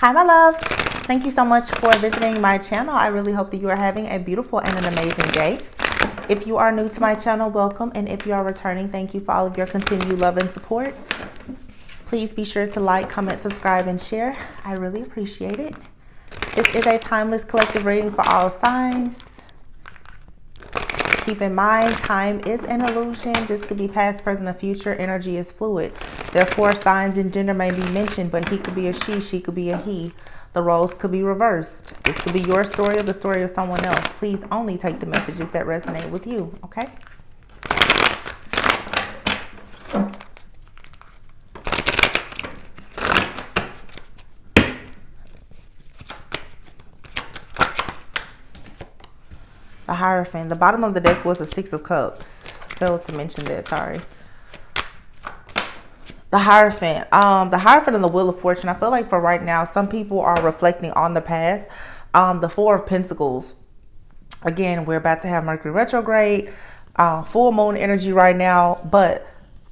Hi, my loves. Thank you so much for visiting my channel. I really hope that you are having a beautiful and an amazing day. If you are new to my channel, welcome. And if you are returning, thank you for all of your continued love and support. Please be sure to like, comment, subscribe, and share. I really appreciate it. This is a timeless collective reading for all signs. Keep in mind, time is an illusion. This could be past, present, or future. Energy is fluid. Therefore, signs and gender may be mentioned, but he could be a she could be a he. The roles could be reversed. This could be your story or the story of someone else. Please only take the messages that resonate with you, okay? The Hierophant. The bottom of the deck was the Six of Cups. Failed to mention that, sorry. The Hierophant. The Hierophant and the Wheel of Fortune. I feel like for right now, some people are reflecting on the past. The Four of Pentacles. Again, we're about to have Mercury retrograde. Full moon energy right now. But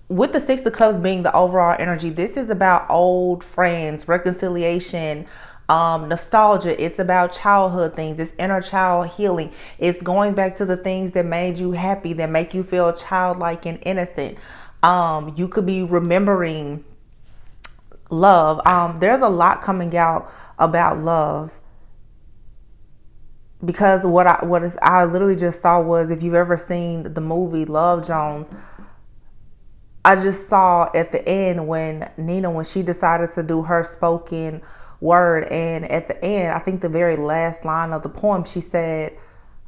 with the Six of Cups being the overall energy, this is about old friends, reconciliation, nostalgia. It's about childhood things. It's inner child healing. It's going back to the things that made you happy, that make you feel childlike and innocent. You could be remembering love. There's a lot coming out about love, because what I literally just saw was, if you've ever seen the movie Love Jones, I just saw at the end when Nina, when she decided to do her spoken word, and at the end, I think the very last line of the poem, she said,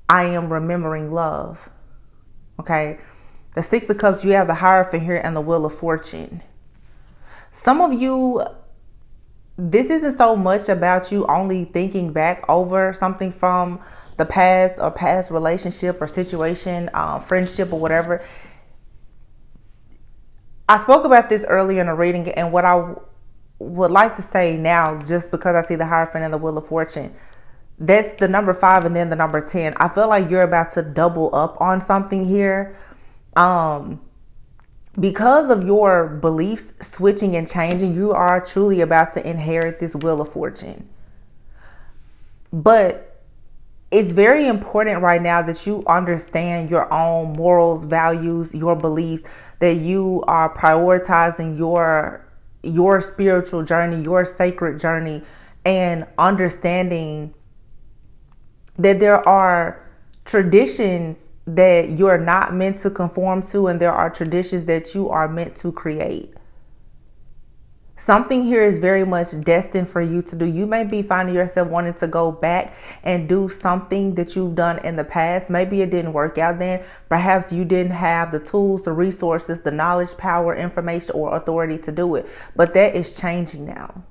"I am remembering love." Okay. The Six of Cups, you have the Hierophant here and the Wheel of Fortune. Some of you, this isn't so much about you only thinking back over something from the past or past relationship or situation, friendship or whatever. I spoke about this earlier in the reading, and what I would like to say now, just because I see the Hierophant and the Wheel of Fortune, that's the number 5 and then the number 10. I feel like you're about to double up on something here. Because of your beliefs switching and changing, you are truly about to inherit this Wheel of Fortune. But it's very important right now that you understand your own morals, values, your beliefs, that you are prioritizing your spiritual journey, your sacred journey, and understanding that there are traditions that you're not meant to conform to, and there are traditions that you are meant to create. Something here is very much destined for you to do. You may be finding yourself wanting to go back and do something that you've done in the past. Maybe it didn't work out then. Perhaps you didn't have the tools, the resources, the knowledge, power, information, or authority to do it. But that is changing now.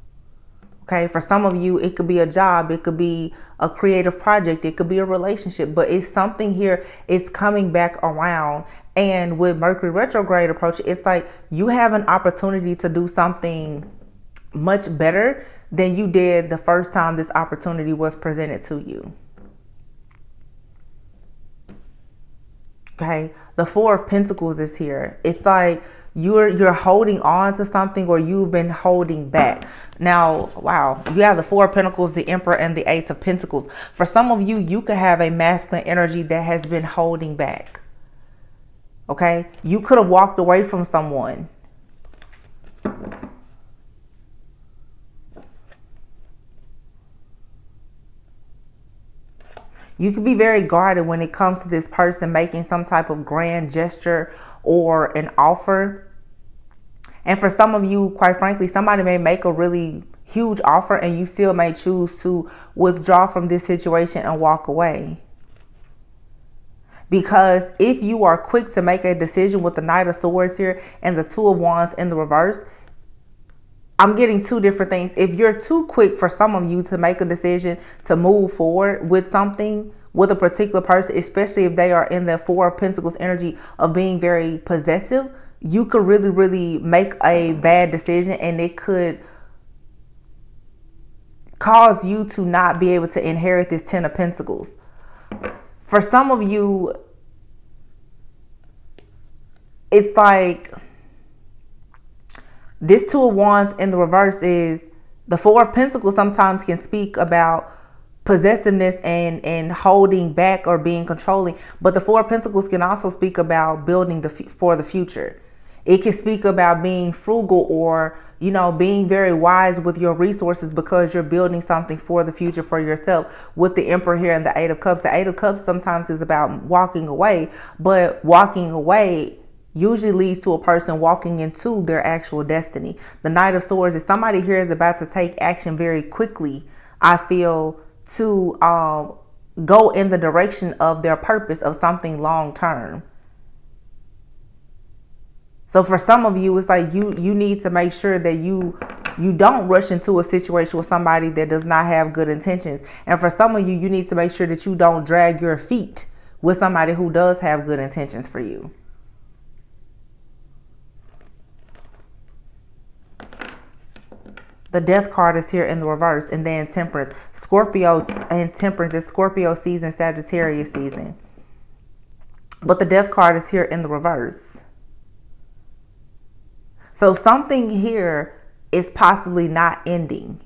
Okay, for some of you, it could be a job, it could be a creative project, it could be a relationship, but it's something here, it's coming back around. And with Mercury retrograde approach, it's like you have an opportunity to do something much better than you did the first time this opportunity was presented to you. Okay, the Four of Pentacles is here. It's like you're holding on to something, or you've been holding back. Now, wow, you have the Four of Pentacles, the Emperor, and the Ace of Pentacles. For some of you, you could have a masculine energy that has been holding back. Okay, you could have walked away from someone. You could be very guarded when it comes to this person making some type of grand gesture or an offer. And for some of you, quite frankly, somebody may make a really huge offer and you still may choose to withdraw from this situation and walk away. Because if you are quick to make a decision with the Knight of Swords here and the Two of Wands in the reverse, I'm getting two different things. If you're too quick for some of you to make a decision to move forward with something, with a particular person, especially if they are in the Four of Pentacles energy of being very possessive, you could really, really make a bad decision, and it could cause you to not be able to inherit this Ten of Pentacles. For some of you, it's like this Two of Wands in the reverse is The Four of Pentacles sometimes can speak about possessiveness and holding back or being controlling, but the Four of Pentacles can also speak about building for the future. It can speak about being frugal, or being very wise with your resources, because you're building something for the future for yourself. With the Emperor here and the Eight of Cups, the Eight of Cups sometimes is about walking away, but walking away usually leads to a person walking into their actual destiny. The Knight of Swords is somebody here is about to take action very quickly, I feel, to go in the direction of their purpose, of something long term. So for some of you, it's like you need to make sure that you don't rush into a situation with somebody that does not have good intentions. And for some of you, you need to make sure that you don't drag your feet with somebody who does have good intentions for you. The Death card is here in the reverse, and then Temperance. Scorpio and Temperance is Scorpio season, Sagittarius season. But the Death card is here in the reverse. So something here is possibly not ending.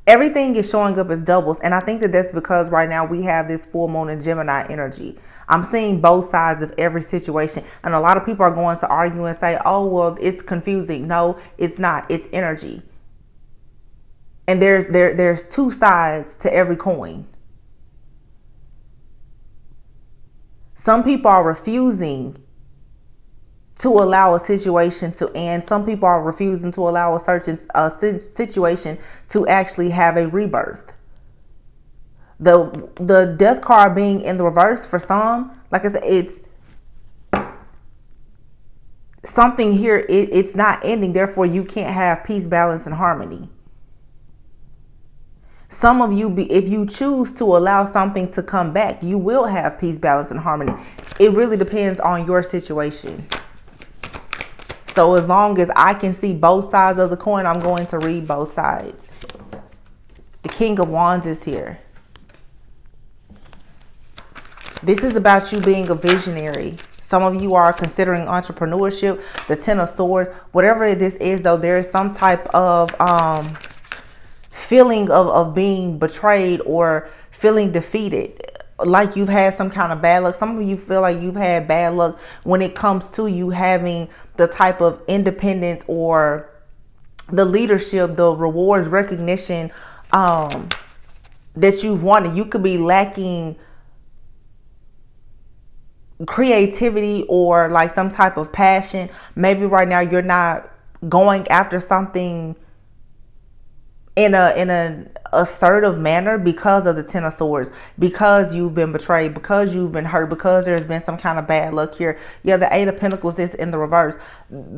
Everything is showing up as doubles, and I think that that's because right now we have this full moon in Gemini energy. I'm seeing both sides of every situation, and a lot of people are going to argue and say, oh, well, it's confusing. No, it's not. It's energy. And there's two sides to every coin. Some people are refusing to allow a situation to end. Some people are refusing to allow a certain situation to actually have a rebirth. The Death card being in the reverse for some, like I said, it's something here. It's not ending. Therefore, you can't have peace, balance, and harmony. Some of you, if you choose to allow something to come back, you will have peace, balance, and harmony. It really depends on your situation. So as long as I can see both sides of the coin, I'm going to read both sides. The King of Wands is here. This is about you being a visionary. Some of you are considering entrepreneurship. The Ten of Swords. Whatever this is, though, there is some type of feeling of being betrayed or feeling defeated, like you've had some kind of bad luck. Some of you feel like you've had bad luck when it comes to you having the type of independence or the leadership, the rewards, recognition that you've wanted. You could be lacking creativity or like some type of passion. Maybe right now you're not going after something in an assertive manner because of the Ten of Swords, because you've been betrayed, because you've been hurt, because there's been some kind of bad luck here. Yeah, the Eight of Pentacles is in the reverse.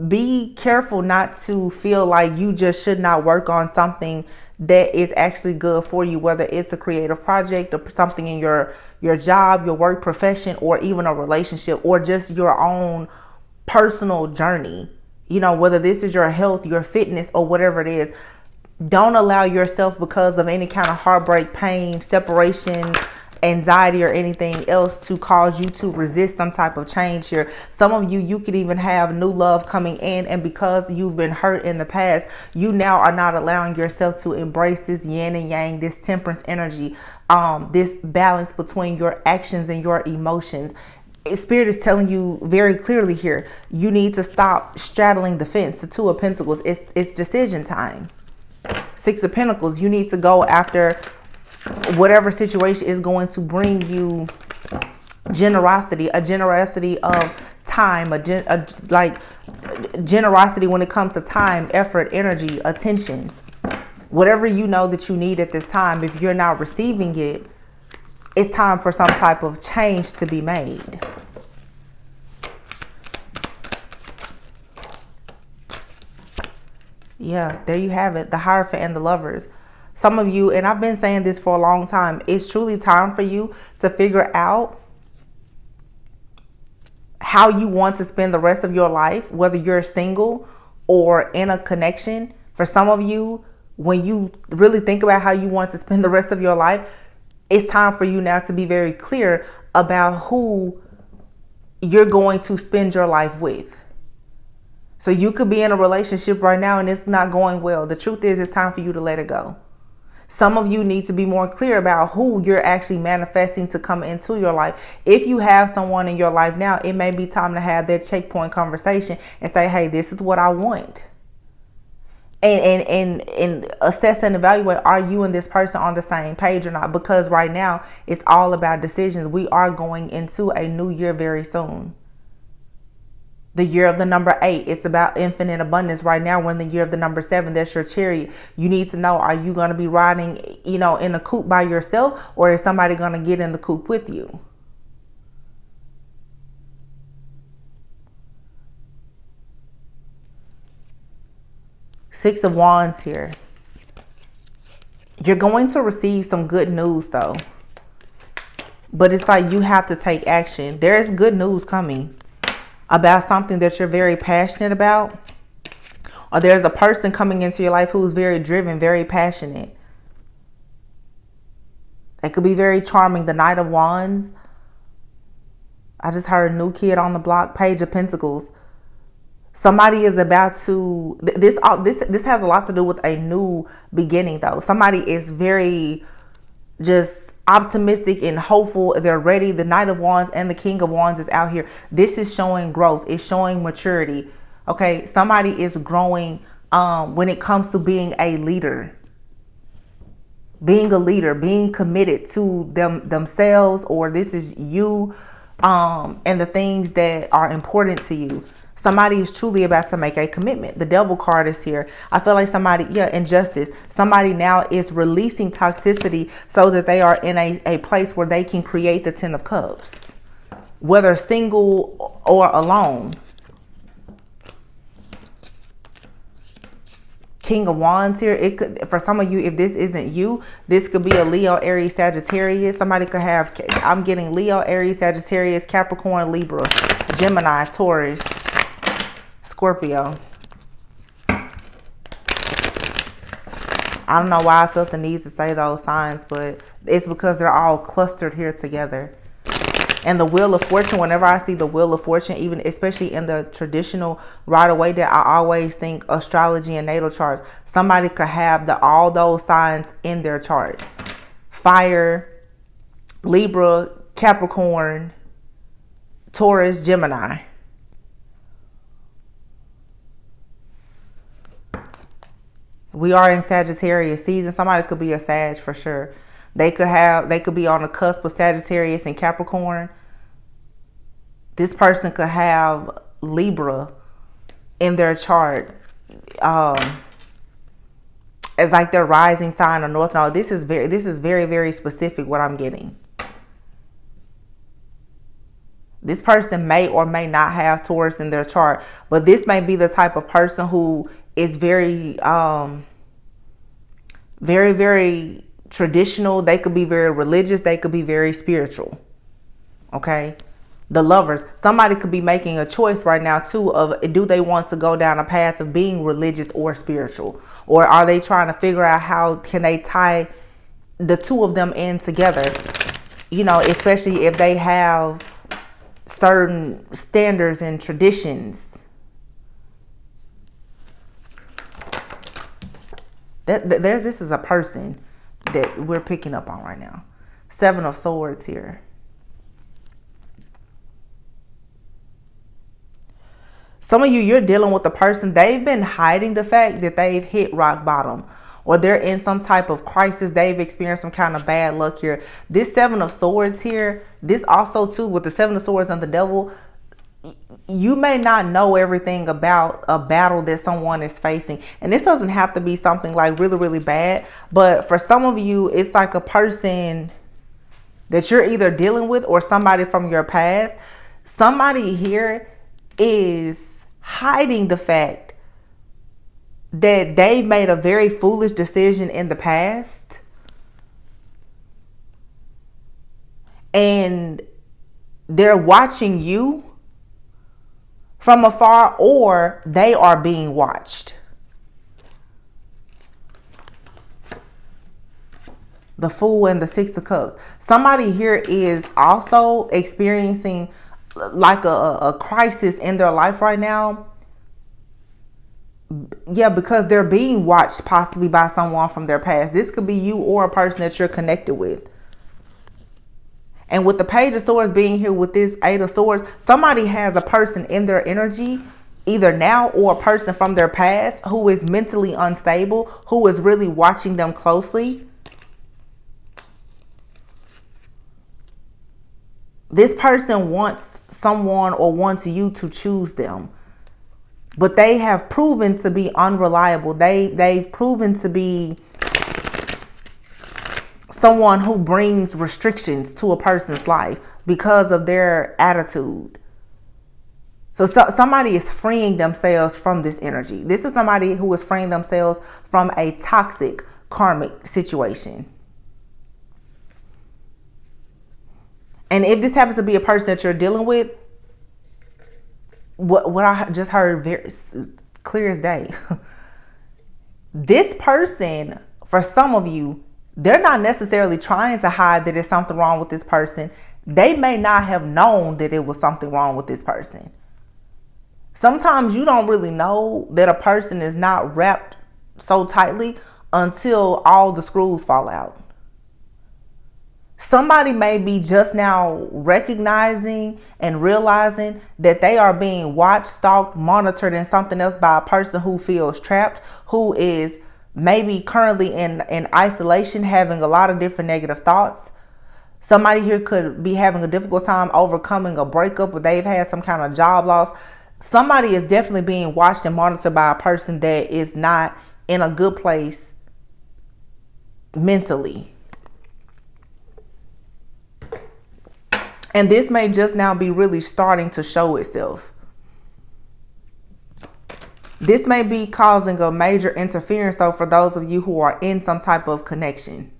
Be careful not to feel like you just should not work on something that is actually good for you, whether it's a creative project or something in your job, your work profession, or even a relationship, or just your own personal journey. Whether this is your health, your fitness, or whatever it is. Don't allow yourself, because of any kind of heartbreak, pain, separation, anxiety, or anything else, to cause you to resist some type of change here. Some of you could even have new love coming in, and because you've been hurt in the past, you now are not allowing yourself to embrace this yin and yang, this temperance energy, this balance between your actions and your emotions. Spirit is telling you very clearly here, you need to stop straddling the fence. The Two of Pentacles, it's decision time. Six of Pentacles, you need to go after whatever situation is going to bring you generosity, a generosity of time, like generosity when it comes to time, effort, energy, attention. Whatever you know that you need at this time, if you're not receiving it, it's time for some type of change to be made. Yeah, there you have it. The Hierophant and the Lovers. Some of you, and I've been saying this for a long time, it's truly time for you to figure out how you want to spend the rest of your life, whether you're single or in a connection. For some of you, when you really think about how you want to spend the rest of your life, it's time for you now to be very clear about who you're going to spend your life with. So you could be in a relationship right now and it's not going well. The truth is, it's time for you to let it go. Some of you need to be more clear about who you're actually manifesting to come into your life. If you have someone in your life now, it may be time to have that checkpoint conversation and say, hey, this is what I want. And assess and evaluate, are you and this person on the same page or not? Because right now it's all about decisions. We are going into a new year very soon. The year of the number 8, it's about infinite abundance. Right now we're in the year of the number 7. That's your chariot. You need to know, are you going to be riding, in a coupe by yourself, or is somebody going to get in the coupe with you? Six of Wands here. You're going to receive some good news though. But it's like you have to take action. There is good news coming about something that you're very passionate about. Or there's a person coming into your life who's very driven, very passionate. They could be very charming. The Knight of Wands. I just heard new kid on the block. Page of Pentacles. Somebody is about to, this has a lot to do with a new beginning though. Somebody is very just optimistic and hopeful. They're ready. The Knight of Wands and the King of Wands is out here. This is showing growth. It's showing maturity. Okay. Somebody is growing when it comes to being a leader. Being a leader, being committed to themselves, or this is you and the things that are important to you. Somebody is truly about to make a commitment. The Devil card is here. I feel like somebody, injustice. Somebody now is releasing toxicity so that they are in a place where they can create the 10 of Cups, whether single or alone. King of Wands here. It could, for some of you, if this isn't you, this could be a Leo, Aries, Sagittarius. Somebody could have, I'm getting Leo, Aries, Sagittarius, Capricorn, Libra, Gemini, Taurus, Scorpio. I don't know why I felt the need to say those signs, but it's because they're all clustered here together. And the Wheel of Fortune, whenever I see the Wheel of Fortune, even especially in the traditional right away, that I always think astrology and natal charts, somebody could have all those signs in their chart. Fire, Libra, Capricorn, Taurus, Gemini. We are in Sagittarius season. Somebody could be a Sag for sure. They could be on the cusp of Sagittarius and Capricorn. This person could have Libra in their chart as like their rising sign or north node. This is very, very specific what I'm getting. This person may or may not have Taurus in their chart, but this may be the type of person who is very, very, very traditional. They could be very religious. They could be very spiritual. Okay. The Lovers. Somebody could be making a choice right now too of, do they want to go down a path of being religious or spiritual? Or are they trying to figure out how can they tie the two of them in together? Especially if they have certain standards and traditions. This is a person that we're picking up on right now. 7 of Swords here. Some of you, you're dealing with a person, they've been hiding the fact that they've hit rock bottom, or they're in some type of crisis. They've experienced some kind of bad luck here. This 7 of Swords here, this also too, with the 7 of Swords and the Devil, you may not know everything about a battle that someone is facing. And this doesn't have to be something like really, really bad. But for some of you, it's like a person that you're either dealing with or somebody from your past. Somebody here is hiding the fact that they made a very foolish decision in the past. And they're watching you from afar, or they are being watched. The Fool and the 6 of Cups. Somebody here is also experiencing like a crisis in their life right now. Yeah, because they're being watched possibly by someone from their past. This could be you or a person that you're connected with. And with the Page of Swords being here with this Eight of Swords, somebody has a person in their energy, either now or a person from their past, who is mentally unstable, who is really watching them closely. This person wants someone or wants you to choose them. But they have proven to be unreliable. They've proven to be someone who brings restrictions to a person's life because of their attitude. So somebody is freeing themselves from this energy. This is somebody who is freeing themselves from a toxic karmic situation. And if this happens to be a person that you're dealing with, what I just heard very clear as day. This person, for some of you, they're not necessarily trying to hide that there's something wrong with this person. They may not have known that it was something wrong with this person. Sometimes you don't really know that a person is not wrapped so tightly until all the screws fall out. Somebody may be just now recognizing and realizing that they are being watched, stalked, monitored, and something else by a person who feels trapped, who is maybe currently in isolation, having a lot of different negative thoughts. Somebody here could be having a difficult time overcoming a breakup, or they've had some kind of job loss. Somebody is definitely being watched and monitored by a person that is not in a good place mentally. And this may just now be really starting to show itself. This may be causing a major interference, though, for those of you who are in some type of connection.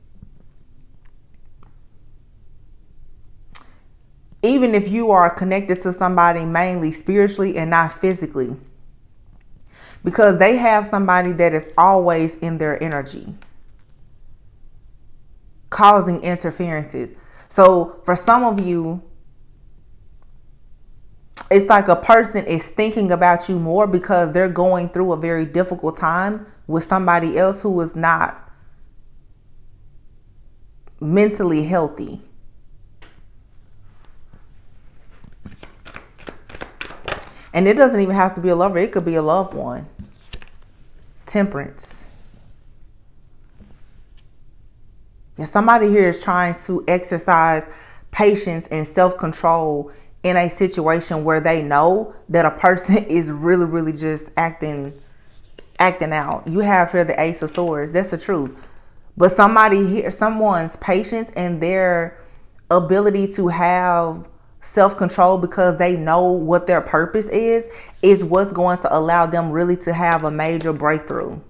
Even if you are connected to somebody mainly spiritually and not physically. Because they have somebody that is always in their energy, causing interferences. So for some of you, it's like a person is thinking about you more because they're going through a very difficult time with somebody else who is not mentally healthy. And it doesn't even have to be a lover. It could be a loved one. Temperance. And somebody here is trying to exercise patience and self-control in a situation where they know that a person is really, really just acting out. You have here the Ace of Swords. That's the truth. But somebody here, someone's patience and their ability to have self-control because they know what their purpose is what's going to allow them really to have a major breakthrough.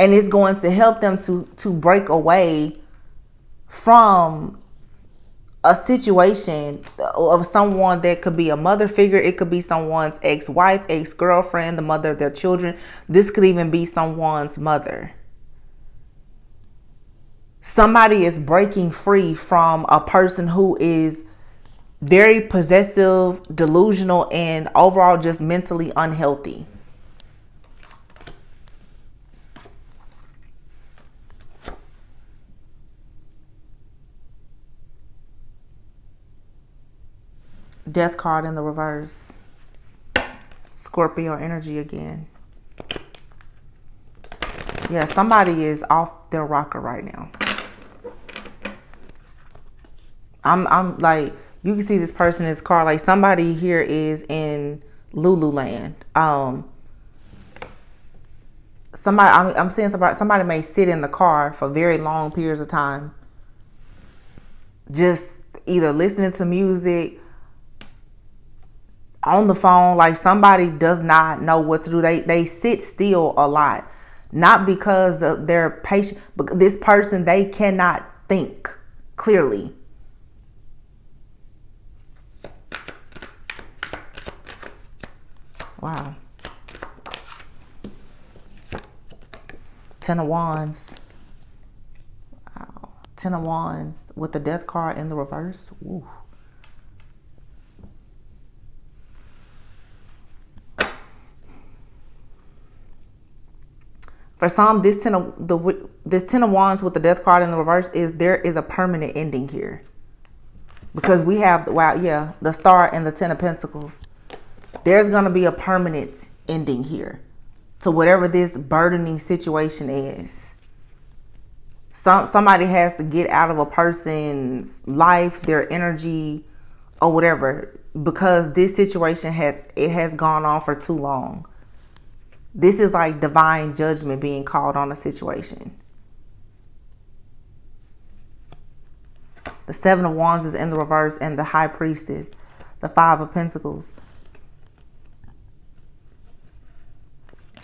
And it's going to help them to break away from a situation of someone that could be a mother figure. It could be someone's ex-wife, ex-girlfriend, the mother of their children. This could even be someone's mother. Somebody is breaking free from a person who is very possessive, delusional, and overall just mentally unhealthy. Death card in the reverse. Scorpio energy again. Yeah, somebody is off their rocker right now. I'm like, you can see this person in this car. Like somebody here is in Lululand. I'm seeing somebody may sit in the car for very long periods of time, just either listening to music, on the phone. Like somebody does not know what to do. They sit still a lot, not because of their patient, but this person, they cannot think clearly. Wow. Ten of Wands. Wow. Ten of Wands with the Death card in the reverse. Ooh. For some, this ten of wands with the death card in the reverse is there is a permanent ending here, because we have, wow, yeah, the star and the 10 of pentacles. There's going to be a permanent ending here to whatever this burdening situation is. Somebody has to get out of a person's life, their energy, or whatever, because this situation has gone on for too long. This is like divine judgment being called on a situation. The 7 of wands is in the reverse, and the high priestess, the 5 of pentacles.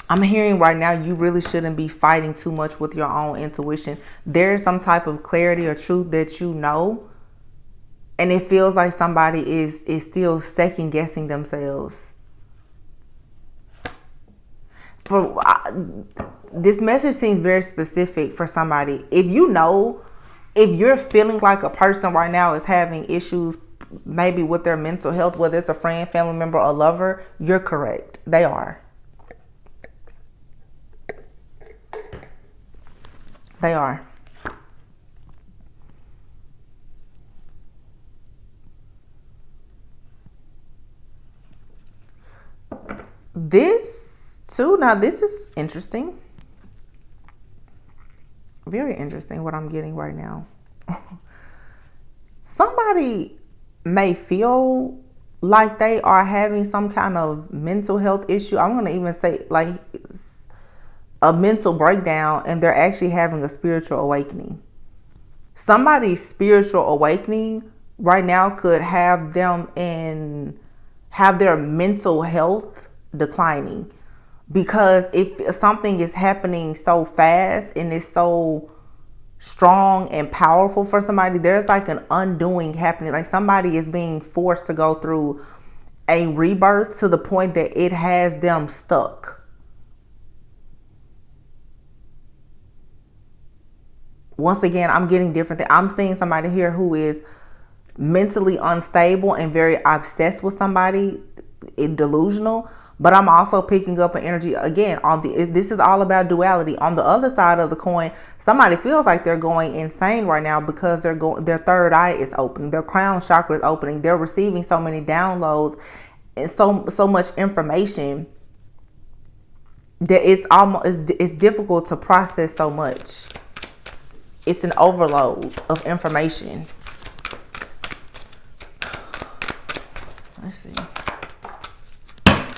I'm hearing right now you really shouldn't be fighting too much with your own intuition. There's some type of clarity or truth that you know, and it feels like somebody is still second guessing themselves. This message seems very specific for somebody. If you're feeling like a person right now is having issues maybe with their mental health, whether it's a friend, family member, or lover, you're correct. They are. They are. This too, now this is interesting. Very interesting what I'm getting right now. Somebody may feel like they are having some kind of mental health issue. I'm going to even say like a mental breakdown, and they're actually having a spiritual awakening. Somebody's spiritual awakening right now could have them have their mental health declining, because if something is happening so fast and it's so strong and powerful for somebody, there's like an undoing happening. Like somebody is being forced to go through a rebirth to the point that it has them stuck. Once again, I'm getting different things. I'm seeing somebody here who is mentally unstable and very obsessed with somebody, delusional. But I'm also picking up an energy again this is all about duality. On the other side of the coin, somebody feels like they're going insane right now because their third eye is opening, their crown chakra is opening. They're receiving so many downloads and so much information that it's difficult to process so much. It's an overload of information. Let's see.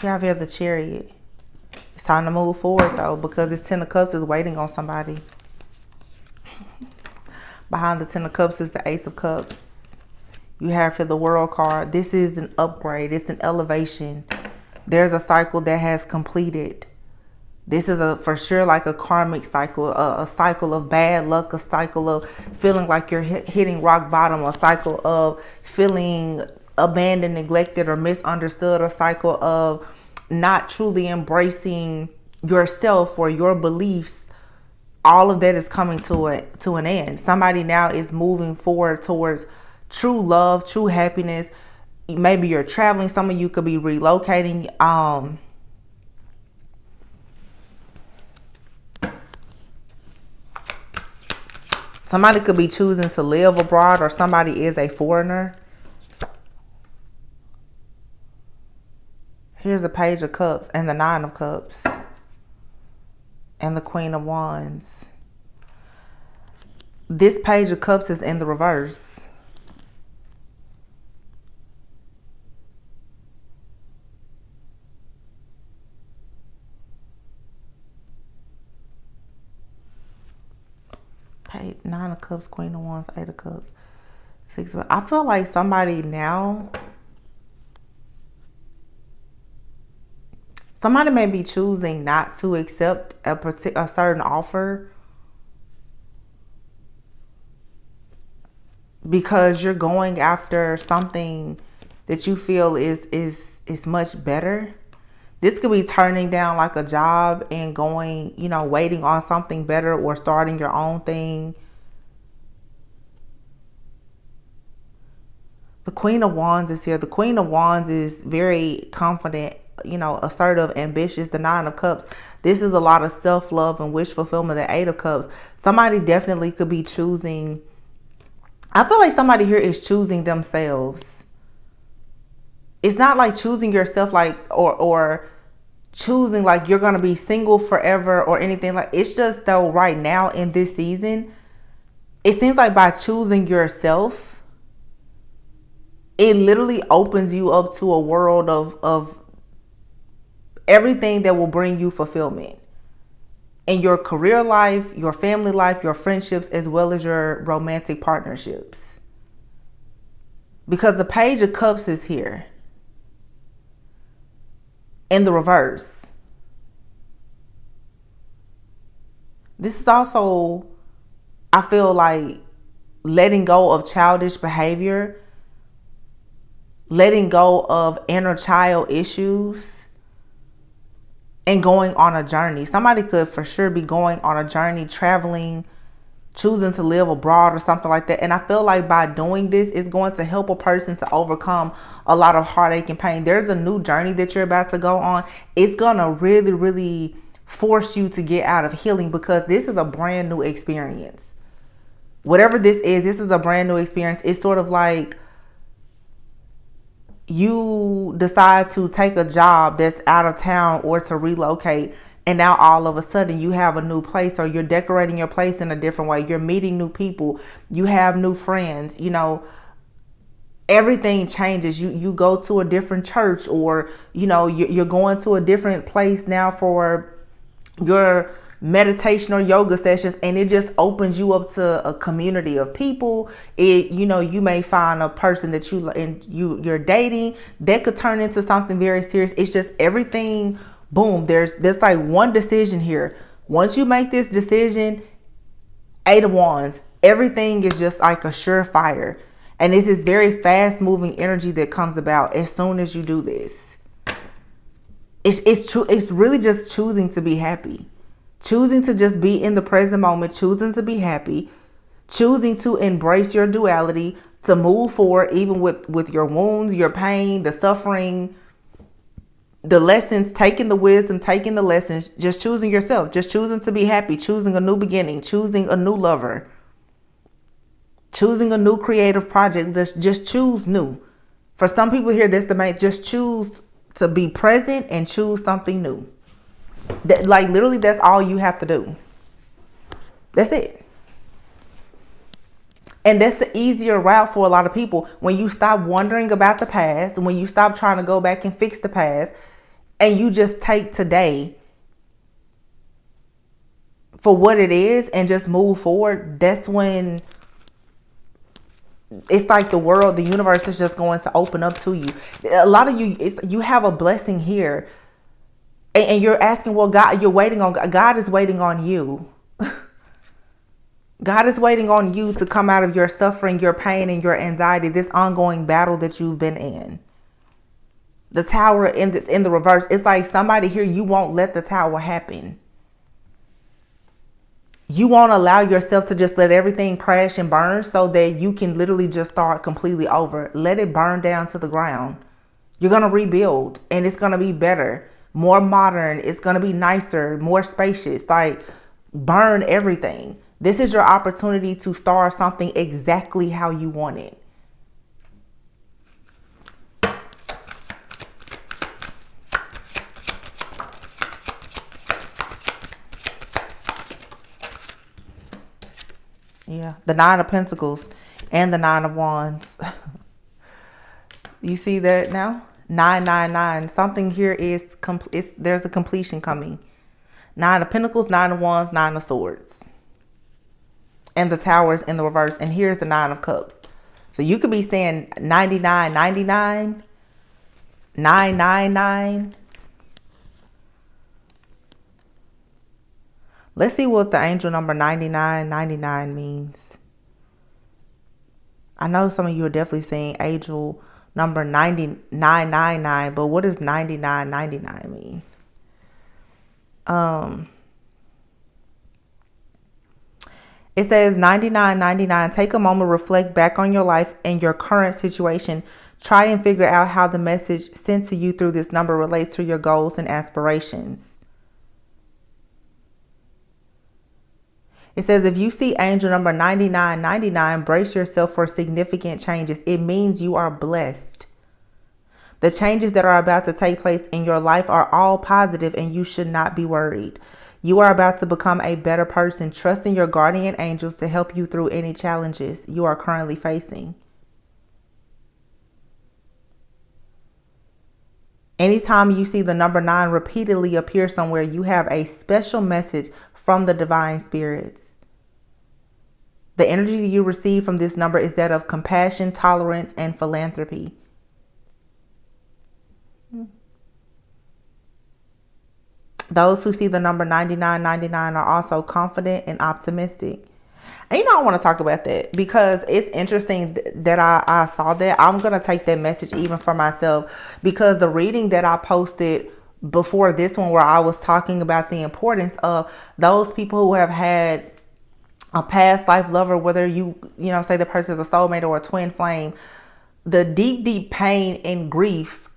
You have here the Chariot. It's time to move forward though, because this 10 of Cups is waiting on somebody. Behind the 10 of Cups is the Ace of Cups. You have here the World card. This is an upgrade. It's an elevation. There's a cycle that has completed. This is for sure like a karmic cycle, a cycle of bad luck, a cycle of feeling like you're hitting rock bottom, a cycle of feeling abandoned, neglected, or misunderstood, a cycle of not truly embracing yourself or your beliefs. All of that is coming to an end. Somebody now is moving forward towards true love, true happiness. Maybe you're traveling. Some of you could be relocating. Somebody could be choosing to live abroad, or somebody is a foreigner. Here's a Page of Cups and the 9 of Cups and the Queen of Wands. This Page of Cups is in the reverse. Page, 9 of Cups, Queen of Wands, 8 of Cups, 6 of... I feel like somebody now... Somebody may be choosing not to accept a certain offer because you're going after something that you feel is much better. This could be turning down like a job and going, waiting on something better, or starting your own thing. The Queen of Wands is here. The Queen of Wands is very confident assertive, ambitious. The Nine of Cups, this is a lot of self-love and wish fulfillment. The Eight of Cups, somebody definitely could be choosing. I feel like somebody here is choosing themselves. It's not like choosing yourself, like, or choosing like you're going to be single forever or anything. Like, it's just, though, right now in this season, it seems like by choosing yourself, it literally opens you up to a world of everything that will bring you fulfillment in your career life, your family life, your friendships, as well as your romantic partnerships. Because the Page of Cups is here in the reverse. This is also, I feel like, letting go of childish behavior, letting go of inner child issues, and going on a journey. Somebody could for sure be going on a journey, traveling, choosing to live abroad or something like that. And I feel like by doing this, it's going to help a person to overcome a lot of heartache and pain. There's a new journey that you're about to go on. It's going to really, really force you to get out of healing, because this is a brand new experience. Whatever this is a brand new experience. It's sort of like you decide to take a job that's out of town or to relocate, and now all of a sudden you have a new place, or you're decorating your place in a different way. You're meeting new people. You have new friends. Everything changes. You go to a different church, or you're going to a different place now for your meditation or yoga sessions, and it just opens you up to a community of people. You may find a person that you're dating that could turn into something very serious. It's just everything, boom, there's like one decision here. Once you make this decision, Eight of Wands, everything is just like a surefire, and this is very fast moving energy that comes about as soon as you do this. It's true. It's really just choosing to be happy. Choosing to just be in the present moment, choosing to be happy, choosing to embrace your duality, to move forward even with your wounds, your pain, the suffering, the lessons, taking the wisdom, taking the lessons, just choosing yourself, just choosing to be happy, choosing a new beginning, choosing a new lover, choosing a new creative project. Just choose new. For some people here, that's the main, just choose to be present and choose something new. That, like, literally, that's all you have to do. That's it. And that's the easier route for a lot of people. When you stop wondering about the past, when you stop trying to go back and fix the past, and you just take today for what it is and just move forward, that's when it's like the world, the universe is just going to open up to you. A lot of you, you have a blessing here. And you're asking, well, God, you're waiting on God. God is waiting on you. God is waiting on you to come out of your suffering, your pain, and your anxiety, this ongoing battle that you've been in. The Tower in the reverse. It's like somebody here, you won't let the Tower happen. You won't allow yourself to just let everything crash and burn so that you can literally just start completely over. Let it burn down to the ground. You're going to rebuild, and it's going to be better. More modern. It's going to be nicer, more spacious. Like, burn everything. This is your opportunity to start something exactly how you want it. Yeah, the Nine of Pentacles and the Nine of Wands. You see that now? 999. Something here is there's a completion coming. Nine of Pentacles, Nine of Wands, Nine of Swords, and the Towers in the reverse. And here's the Nine of Cups. So you could be saying 9999, 999. Let's see what the angel number 9999 means. I know some of you are definitely saying angel number 9999, but what does 9999 mean? It says 9999. Take a moment, reflect back on your life and your current situation. Try and figure out how the message sent to you through this number relates to your goals and aspirations. It says, if you see angel number 9999, brace yourself for significant changes. It means you are blessed. The changes that are about to take place in your life are all positive, and you should not be worried. You are about to become a better person. Trust in your guardian angels to help you through any challenges you are currently facing. Anytime you see the number 9 repeatedly appear somewhere, you have a special message from the divine spirits. The energy you receive from this number is that of compassion, tolerance, and philanthropy. Those who see the number 9999 are also confident and optimistic. And I want to talk about that because it's interesting that I saw that. I'm going to take that message even for myself, because the reading that I posted before this one, where I was talking about the importance of those people who have had a past life lover, whether you say the person is a soulmate or a twin flame, the deep pain and grief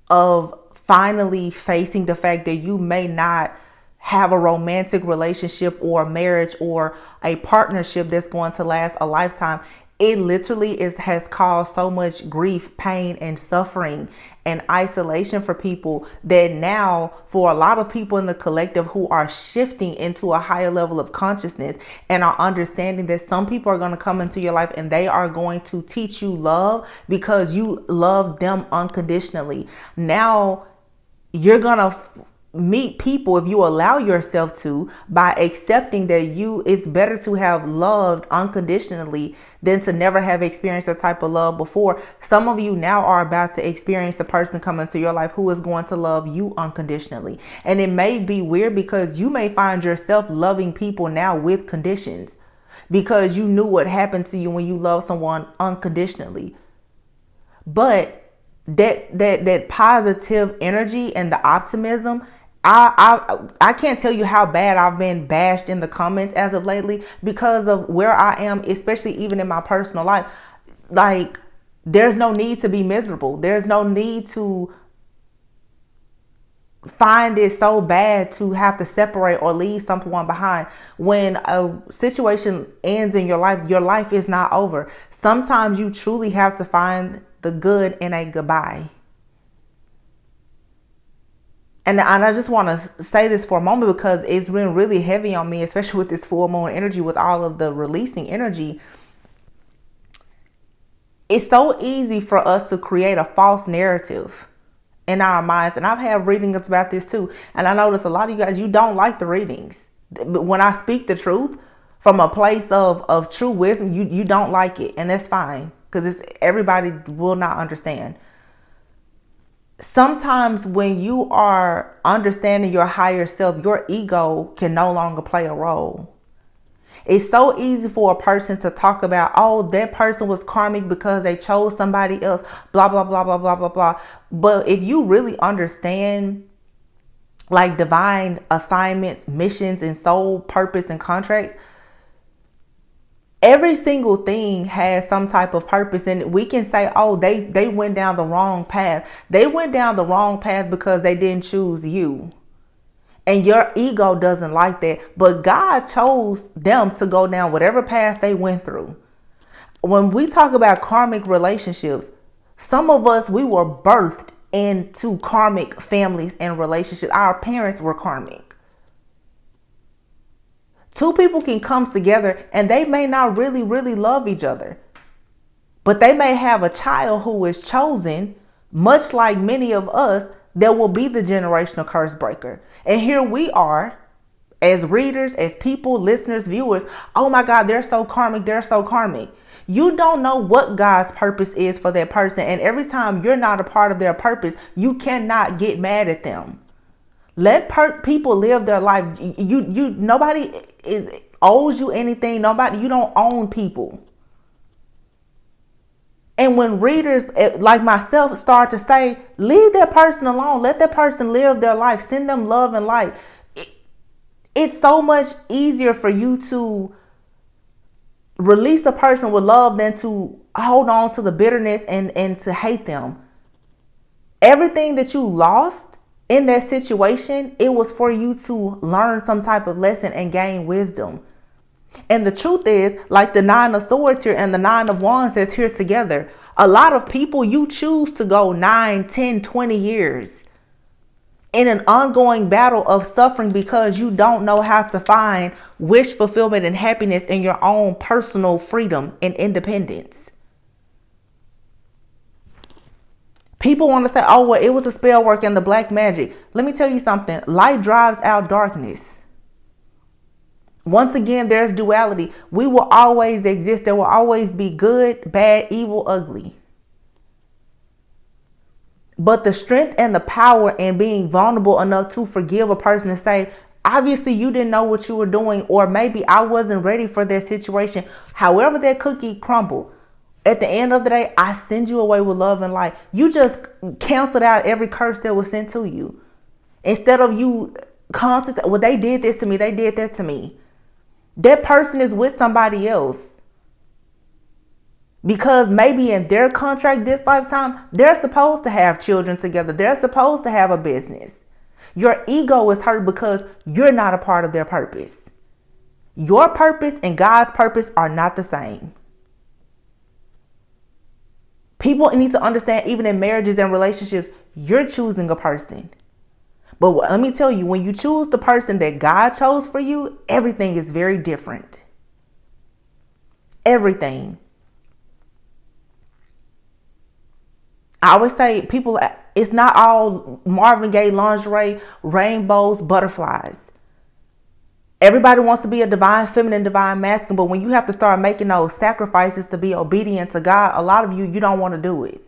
of finally facing the fact that you may not have a romantic relationship or marriage or a partnership that's going to last a lifetime. It literally has caused so much grief, pain, and suffering and isolation for people that now, for a lot of people in the collective who are shifting into a higher level of consciousness and are understanding that some people are going to come into your life and they are going to teach you love because you love them unconditionally. Now you're going to meet people, if you allow yourself to, by accepting that it's better to have loved unconditionally than to never have experienced a type of love before. Some of you now are about to experience a person come into your life who is going to love you unconditionally. And it may be weird because you may find yourself loving people now with conditions because you knew what happened to you when you love someone unconditionally. But that positive energy and the optimism, I can't tell you how bad I've been bashed in the comments as of lately because of where I am, especially even in my personal life. Like, there's no need to be miserable. There's no need to find it so bad to have to separate or leave someone behind. When a situation ends in your life is not over. Sometimes you truly have to find the good in a goodbye. And I just want to say this for a moment because it's been really heavy on me, especially with this full moon energy, with all of the releasing energy. It's so easy for us to create a false narrative in our minds. And I've had readings about this too. And I notice a lot of you guys, you don't like the readings. But when I speak the truth from a place of true wisdom, you don't like it. And that's fine, because everybody will not understand. Sometimes when you are understanding your higher self, your ego can no longer play a role. It's so easy for a person to talk about, oh, that person was karmic because they chose somebody else, blah, blah, blah, blah, blah, blah, blah. But if you really understand like divine assignments, missions, and soul purpose and contracts, every single thing has some type of purpose. And we can say, oh, they went down the wrong path. They went down the wrong path because they didn't choose you. And your ego doesn't like that. But God chose them to go down whatever path they went through. When we talk about karmic relationships, some of us, we were birthed into karmic families and relationships. Our parents were karmic. Two people can come together and they may not really, really love each other. But they may have a child who is chosen, much like many of us, that will be the generational curse breaker. And here we are as readers, as people, listeners, viewers. Oh my God, they're so karmic. They're so karmic. You don't know what God's purpose is for that person. And every time you're not a part of their purpose, you cannot get mad at them. Let people live their life. Nobody owes you anything. You don't own people. And when readers like myself start to say, leave that person alone, let that person live their life, send them love and light, it's so much easier for you to release a person with love than to hold on to the bitterness and to hate them. Everything that you lost in that situation, it was for you to learn some type of lesson and gain wisdom. And the truth is, like the 9 of Swords here and the 9 of Wands that's here together, a lot of people, you choose to go 9, 10, 20 years in an ongoing battle of suffering because you don't know how to find wish fulfillment and happiness in your own personal freedom and independence. People want to say, oh, well, it was the spell work and the black magic. Let me tell you something. Light drives out darkness. Once again, there's duality. We will always exist. There will always be good, bad, evil, ugly. But the strength and the power in being vulnerable enough to forgive a person and say, obviously you didn't know what you were doing, or maybe I wasn't ready for that situation. However that cookie crumbled, at the end of the day, I send you away with love and light. You just canceled out every curse that was sent to you. Instead of you constantly, well, they did this to me, they did that to me. That person is with somebody else. Because maybe in their contract this lifetime, they're supposed to have children together. They're supposed to have a business. Your ego is hurt because you're not a part of their purpose. Your purpose and God's purpose are not the same. People need to understand, even in marriages and relationships, you're choosing a person. But let me tell you, when you choose the person that God chose for you, everything is very different. Everything. I always say, people, it's not all Marvin Gaye lingerie, rainbows, butterflies. Everybody wants to be a divine feminine, divine masculine, but when you have to start making those sacrifices to be obedient to God, a lot of you don't want to do it.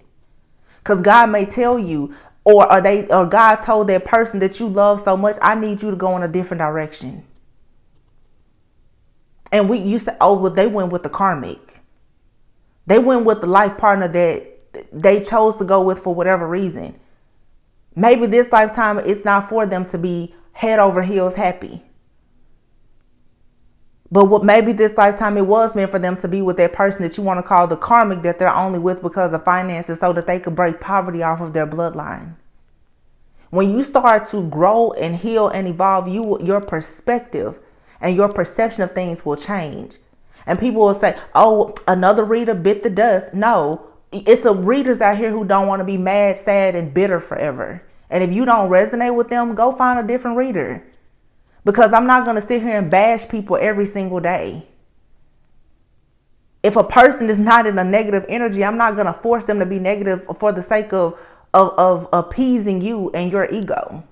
Because God may tell you, or God told that person that you love so much, I need you to go in a different direction. And you say, oh, well, they went with the karmic. They went with the life partner that they chose to go with for whatever reason. Maybe this lifetime it's not for them to be head over heels happy. But maybe this lifetime it was meant for them to be with that person that you want to call the karmic, that they're only with because of finances, so that they could break poverty off of their bloodline. When you start to grow and heal and evolve, your perspective and your perception of things will change. And people will say, oh, another reader bit the dust. No, it's the readers out here who don't want to be mad, sad, and bitter forever. And if you don't resonate with them, go find a different reader. Because I'm not going to sit here and bash people every single day. If a person is not in a negative energy, I'm not going to force them to be negative for the sake of appeasing you and your ego.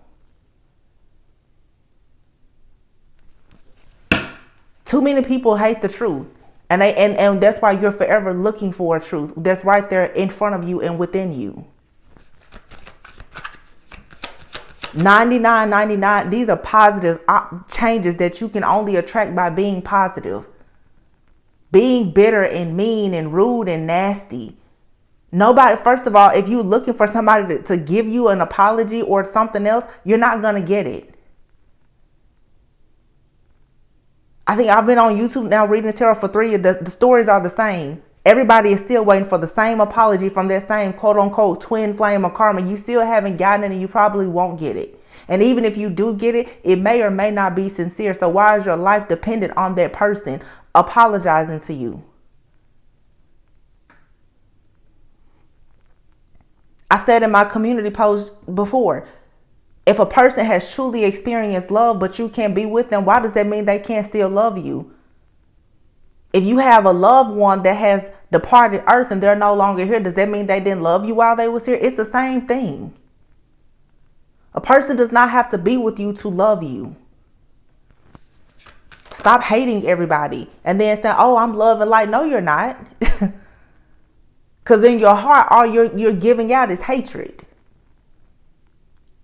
Too many people hate the truth. And that's why you're forever looking for a truth that's right there in front of you and within you. 99, these are positive changes that you can only attract by being positive. Being bitter and mean and rude and nasty. Nobody, first of all, if you're looking for somebody to give you an apology or something else, you're not going to get it. I think I've been on YouTube now reading tarot for 3 years. The stories are the same. Everybody is still waiting for the same apology from that same quote unquote twin flame of karma. You still haven't gotten it and you probably won't get it. And even if you do get it, it may or may not be sincere. So why is your life dependent on that person apologizing to you? I said in my community post before, if a person has truly experienced love, but you can't be with them, why does that mean they can't still love you? If you have a loved one that has departed earth and they're no longer here, does that mean they didn't love you while they was here? It's the same thing. A person does not have to be with you to love you. Stop hating everybody and then say, oh, I'm love and light. No, you're not. Because in your heart, all you're giving out is hatred.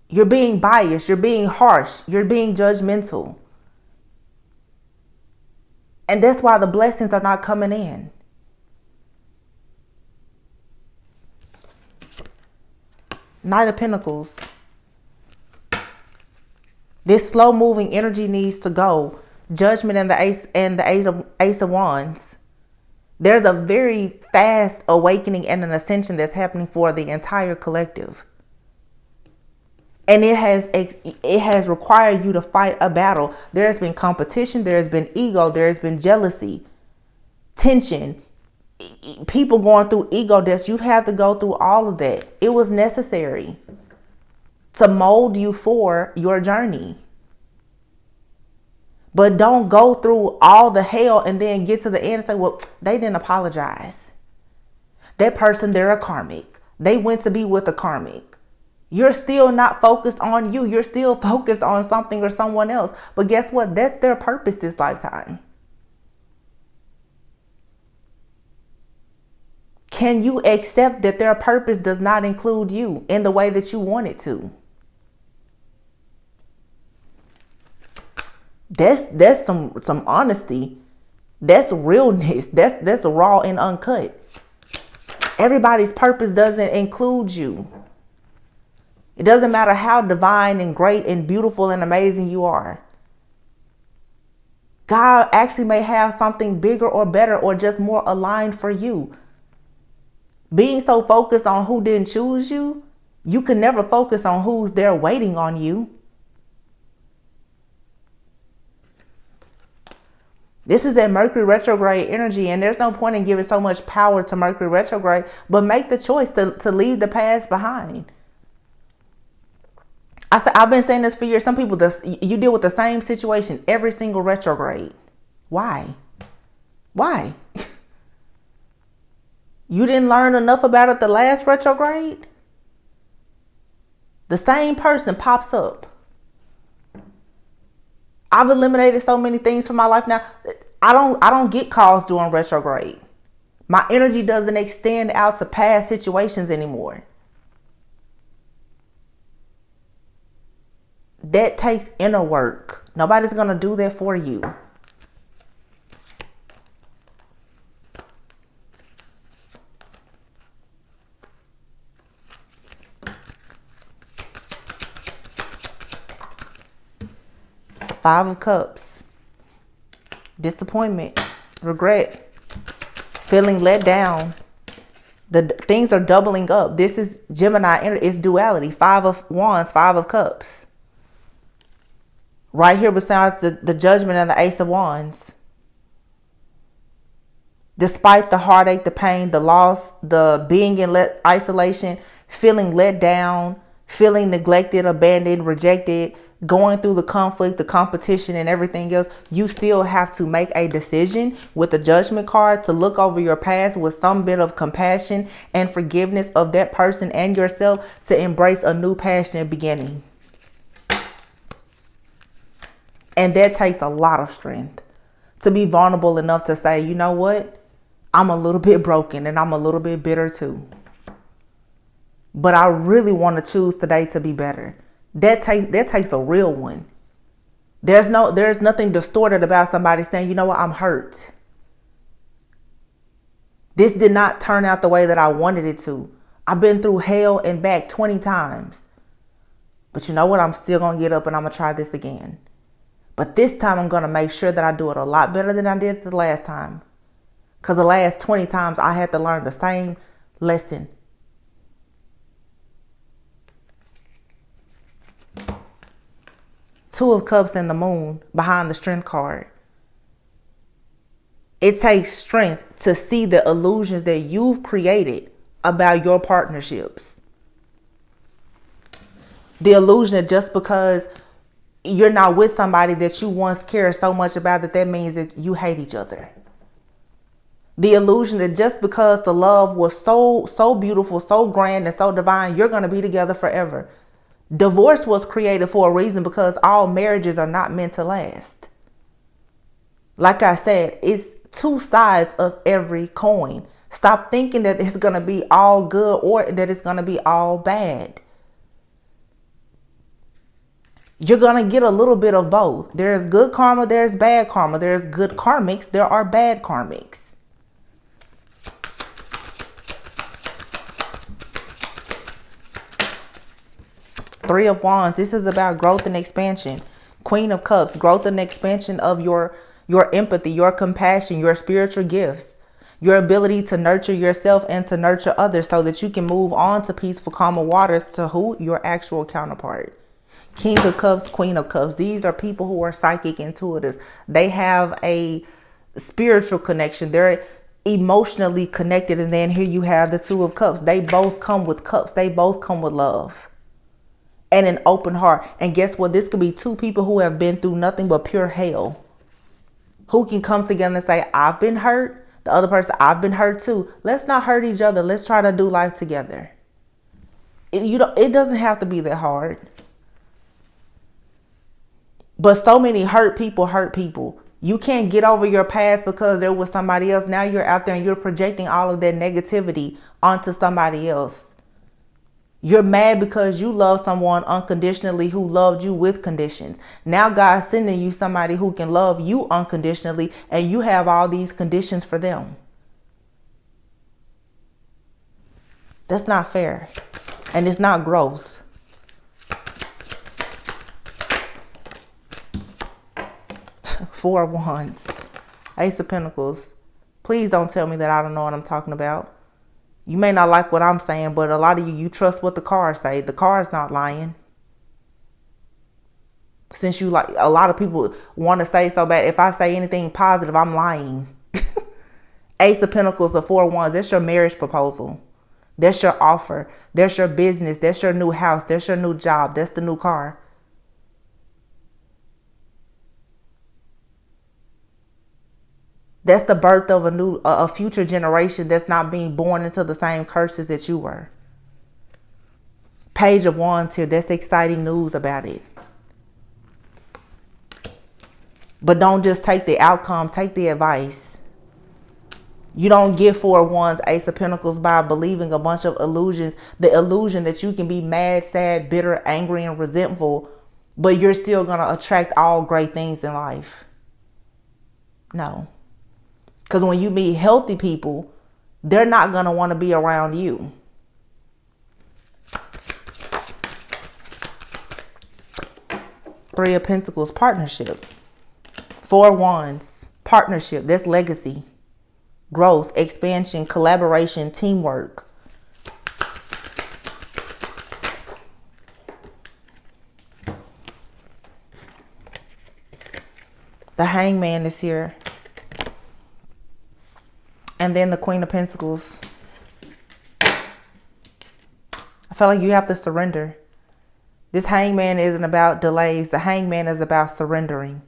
You're being biased. You're being harsh. You're being judgmental. And that's why the blessings are not coming in. Knight of Pentacles. This slow moving energy needs to go. Judgment and the Ace of Wands. There's a very fast awakening and an ascension that's happening for the entire collective. And it has required you to fight a battle. There's been competition, there's been ego, there's been jealousy, tension, people going through ego deaths. You've had to go through all of that. It was necessary to mold you for your journey. But don't go through all the hell and then get to the end and say, well, they didn't apologize. That person, they're a karmic. They went to be with a karmic. You're still not focused on you. You're still focused on something or someone else. But guess what? That's their purpose this lifetime. Can you accept that their purpose does not include you in the way that you want it to? That's some honesty. That's realness. That's raw and uncut. Everybody's purpose doesn't include you. It doesn't matter how divine and great and beautiful and amazing you are. God actually may have something bigger or better or just more aligned for you. Being so focused on who didn't choose you, you can never focus on who's there waiting on you. This is that Mercury retrograde energy, and there's no point in giving so much power to Mercury retrograde, but make the choice to leave the past behind. I've been saying this for years. Some people, you deal with the same situation every single retrograde. Why? Why? You didn't learn enough about it the last retrograde? The same person pops up. I've eliminated so many things from my life now. I don't get calls during retrograde. My energy doesn't extend out to past situations anymore. That takes inner work. Nobody's going to do that for you. Five of Cups. Disappointment. Regret. Feeling let down. The things are doubling up. This is Gemini. It's duality. Five of Wands. Five of Cups. Right here besides the Judgment and the Ace of Wands. Despite the heartache, the pain, the loss, the being in isolation, feeling let down, feeling neglected, abandoned, rejected, going through the conflict, the competition, and everything else, you still have to make a decision with the Judgment card to look over your past with some bit of compassion and forgiveness of that person and yourself to embrace a new passionate beginning. And that takes a lot of strength to be vulnerable enough to say, you know what? I'm a little bit broken and I'm a little bit bitter too. But I really want to choose today to be better. That takes a real one. There's nothing distorted about somebody saying, you know what, I'm hurt. This did not turn out the way that I wanted it to. I've been through hell and back 20 times. But you know what? I'm still going to get up and I'm going to try this again. But this time I'm going to make sure that I do it a lot better than I did the last time. Because the last 20 times I had to learn the same lesson. Two of Cups and the Moon behind the Strength card. It takes strength to see the illusions that you've created about your partnerships. The illusion that just because you're not with somebody that you once cared so much about that means that you hate each other. The illusion that just because the love was so beautiful, so grand and so divine, you're going to be together forever. Divorce was created for a reason because all marriages are not meant to last. Like I said, it's two sides of every coin. Stop thinking that it's going to be all good or that it's going to be all bad. You're going to get a little bit of both. There's good karma, there's bad karma. There's good karmics, there are bad karmics. Three of Wands, this is about growth and expansion. Queen of Cups, growth and expansion of your empathy, your compassion, your spiritual gifts. Your ability to nurture yourself and to nurture others so that you can move on to peaceful, calmer waters to who? Your actual counterpart. King of Cups, Queen of Cups. These are people who are psychic intuitives. They have a spiritual connection. They're emotionally connected. And then here you have the Two of Cups. They both come with cups. They both come with love and an open heart. And guess what? This could be two people who have been through nothing but pure hell, who can come together and say, I've been hurt. The other person, I've been hurt too. Let's not hurt each other. Let's try to do life together. It doesn't have to be that hard. But so many hurt people hurt people. You can't get over your past because there was somebody else. Now you're out there and you're projecting all of that negativity onto somebody else. You're mad because you love someone unconditionally who loved you with conditions. Now God's sending you somebody who can love you unconditionally, and you have all these conditions for them. That's not fair. And it's not growth. Four of Wands. Ace of Pentacles. Please don't tell me that I don't know what I'm talking about. You may not like what I'm saying, but a lot of you trust what the cards say. The card's not lying. Since you like, a lot of people want to say so bad, if I say anything positive, I'm lying. Ace of Pentacles, the Four of Wands. That's your marriage proposal. That's your offer. That's your business. That's your new house. That's your new job. That's the new car. That's the birth of a future generation that's not being born into the same curses that you were. Page of Wands here. That's exciting news about it. But don't just take the outcome. Take the advice. You don't get Four of Wands, Ace of Pentacles by believing a bunch of illusions. The illusion that you can be mad, sad, bitter, angry, and resentful, but you're still going to attract all great things in life. No. Because when you meet healthy people, they're not going to want to be around you. Three of Pentacles, partnership. Four of Wands, partnership. That's legacy, growth, expansion, collaboration, teamwork. The Hangman is here. And then the Queen of Pentacles. I feel like you have to surrender. This Hangman isn't about delays. The Hangman is about surrendering.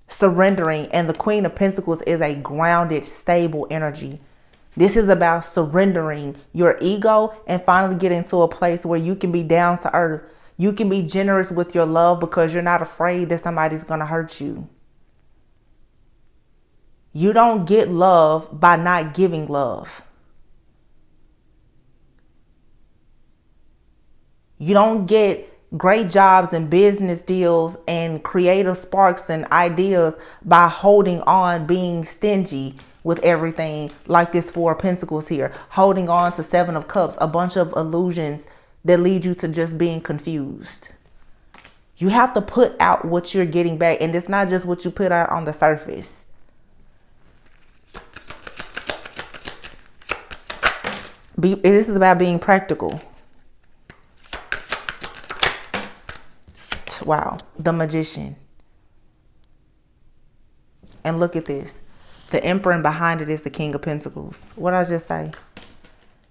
Surrendering. And the Queen of Pentacles is a grounded, stable energy. This is about surrendering your ego and finally getting to a place where you can be down to earth. You can be generous with your love because you're not afraid that somebody's going to hurt you. You don't get love by not giving love. You don't get great jobs and business deals and creative sparks and ideas by holding on, being stingy with everything, like this Four of Pentacles here. Holding on to Seven of Cups, a bunch of illusions that lead you to just being confused. You have to put out what you're getting back, and it's not just what you put out on the surface. This is about being practical. Wow. The Magician. And look at this. The Emperor, and behind it is the King of Pentacles. What did I just say?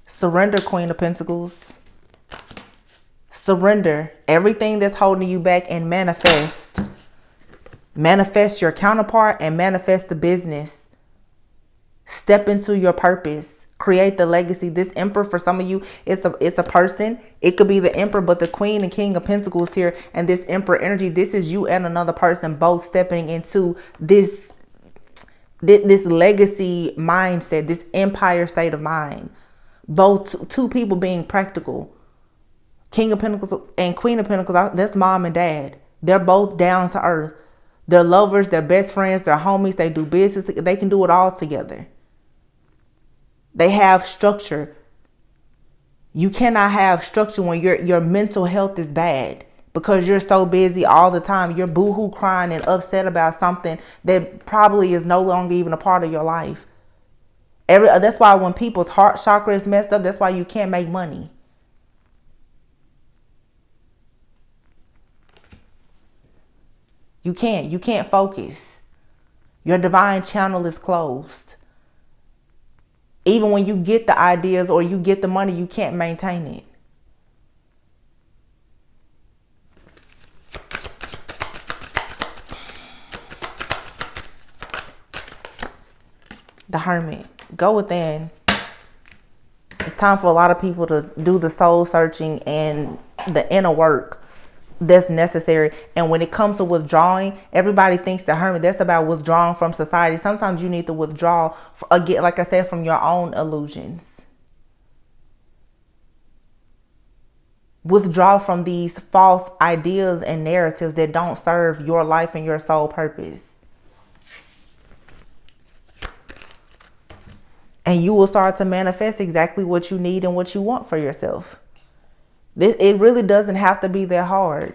Surrender, Queen of Pentacles. Surrender everything that's holding you back and manifest. Manifest your counterpart and manifest the business. Step into your purpose. Create the legacy. This Emperor, for some of you, it's a person. It could be the Emperor, but the Queen and King of Pentacles here, and this Emperor energy, this is you and another person both stepping into this legacy mindset, this empire state of mind. Both two people being practical. King of Pentacles and Queen of Pentacles, that's mom and dad. They're both down to earth. They're lovers, they're best friends, they're homies, they do business. They can do it all together. They have structure. You cannot have structure when your mental health is bad because you're so busy all the time. You're boohoo crying and upset about something that probably is no longer even a part of your life. That's why when people's heart chakra is messed up, that's why you can't make money. You can't focus. Your divine channel is closed. Even when you get the ideas or you get the money, you can't maintain it. The Hermit. Go within. It's time for a lot of people to do the soul searching and the inner work that's necessary. And when it comes to withdrawing, everybody thinks the Hermit, that's about withdrawing from society. Sometimes you need to withdraw, again, like I said, from your own illusions. Withdraw from these false ideas and narratives that don't serve your life and your soul purpose. And you will start to manifest exactly what you need and what you want for yourself. It really doesn't have to be that hard.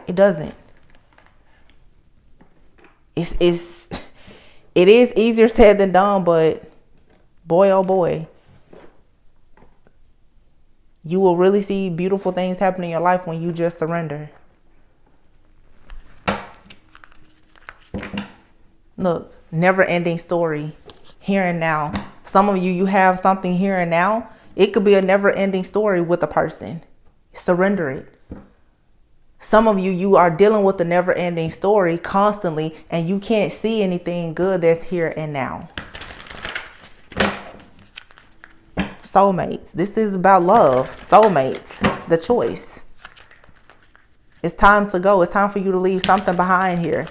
It doesn't. It is easier said than done, but boy, oh boy, you will really see beautiful things happen in your life when you just surrender. Look, never ending story. Here and now. Some of you have something here and now. It could be a never ending story with a person. Surrender it. Some of you are dealing with a never ending story constantly and you can't see anything good that's here and now. Soulmates. This is about love. Soulmates. The choice. It's time to go. It's time for you to leave something behind here